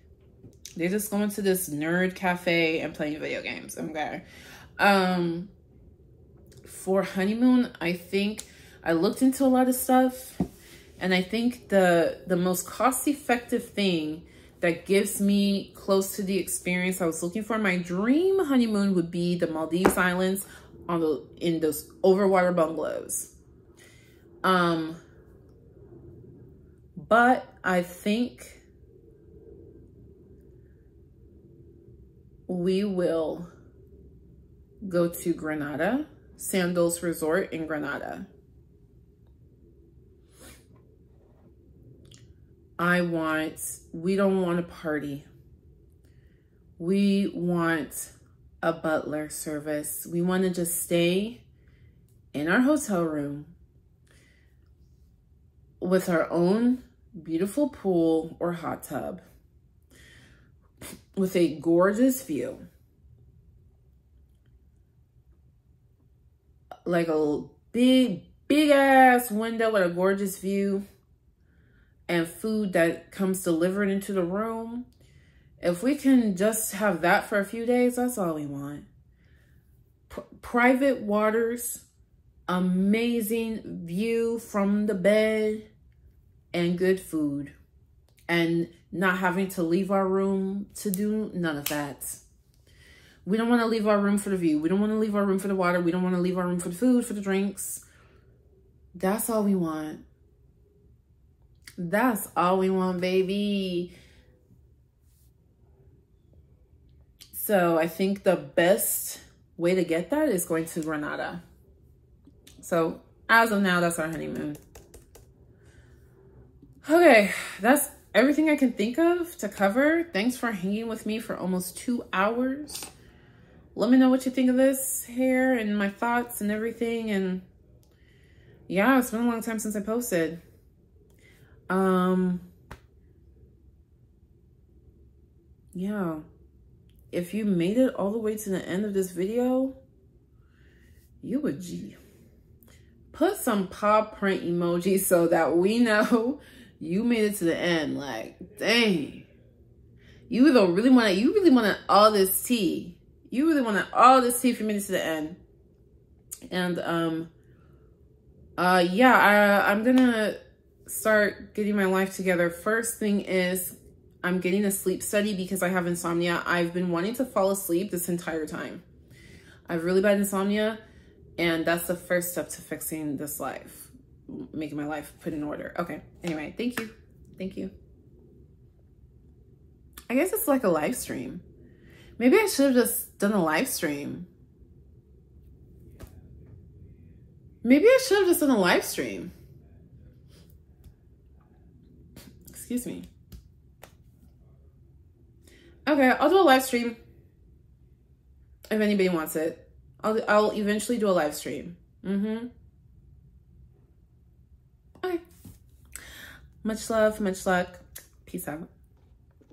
They're just going to this nerd cafe and playing video games. Okay. For honeymoon, I think I looked into a lot of stuff, and I think the most cost-effective thing that gives me close to the experience I was looking for, my dream honeymoon would be the Maldives Islands in those overwater bungalows. But I think we will go to Granada, Sandals Resort in Granada. We don't want a party. We want a butler service. We want to just stay in our hotel room with our own beautiful pool or hot tub with a gorgeous view. Like a big ass window with a gorgeous view and food that comes delivered into the room. If we can just have that for a few days, that's all we want. Private waters, amazing view from the bed, and good food. And not having to leave our room to do none of that. We don't want to leave our room for the view. We don't want to leave our room for the water. We don't want to leave our room for the food, for the drinks. That's all we want. That's all we want, baby. So I think the best way to get that is going to Granada. So as of now, that's our honeymoon. Okay, that's everything I can think of to cover. Thanks for hanging with me for almost 2 hours. Let me know what you think of this hair and my thoughts and everything. And yeah, it's been a long time since I posted. Yeah, if you made it all the way to the end of this video, you a G. Put some paw print emojis so that we know you made it to the end. Like, dang, you really wanted all this tea. You really wanted all this tea if you made it to the end. And yeah, I'm gonna start getting my life together. First thing is I'm getting a sleep study because I have insomnia. I've been wanting to fall asleep this entire time. I have really bad insomnia, and that's the first step to fixing this life, making my life put in order. Okay, anyway, thank you. Thank you. I guess it's like a live stream. Maybe I should have just done a live stream. Maybe I should have just done a live stream. Excuse me. Okay, I'll do a live stream if anybody wants it. I'll eventually do a live stream. Okay. Much love, much luck. Peace out.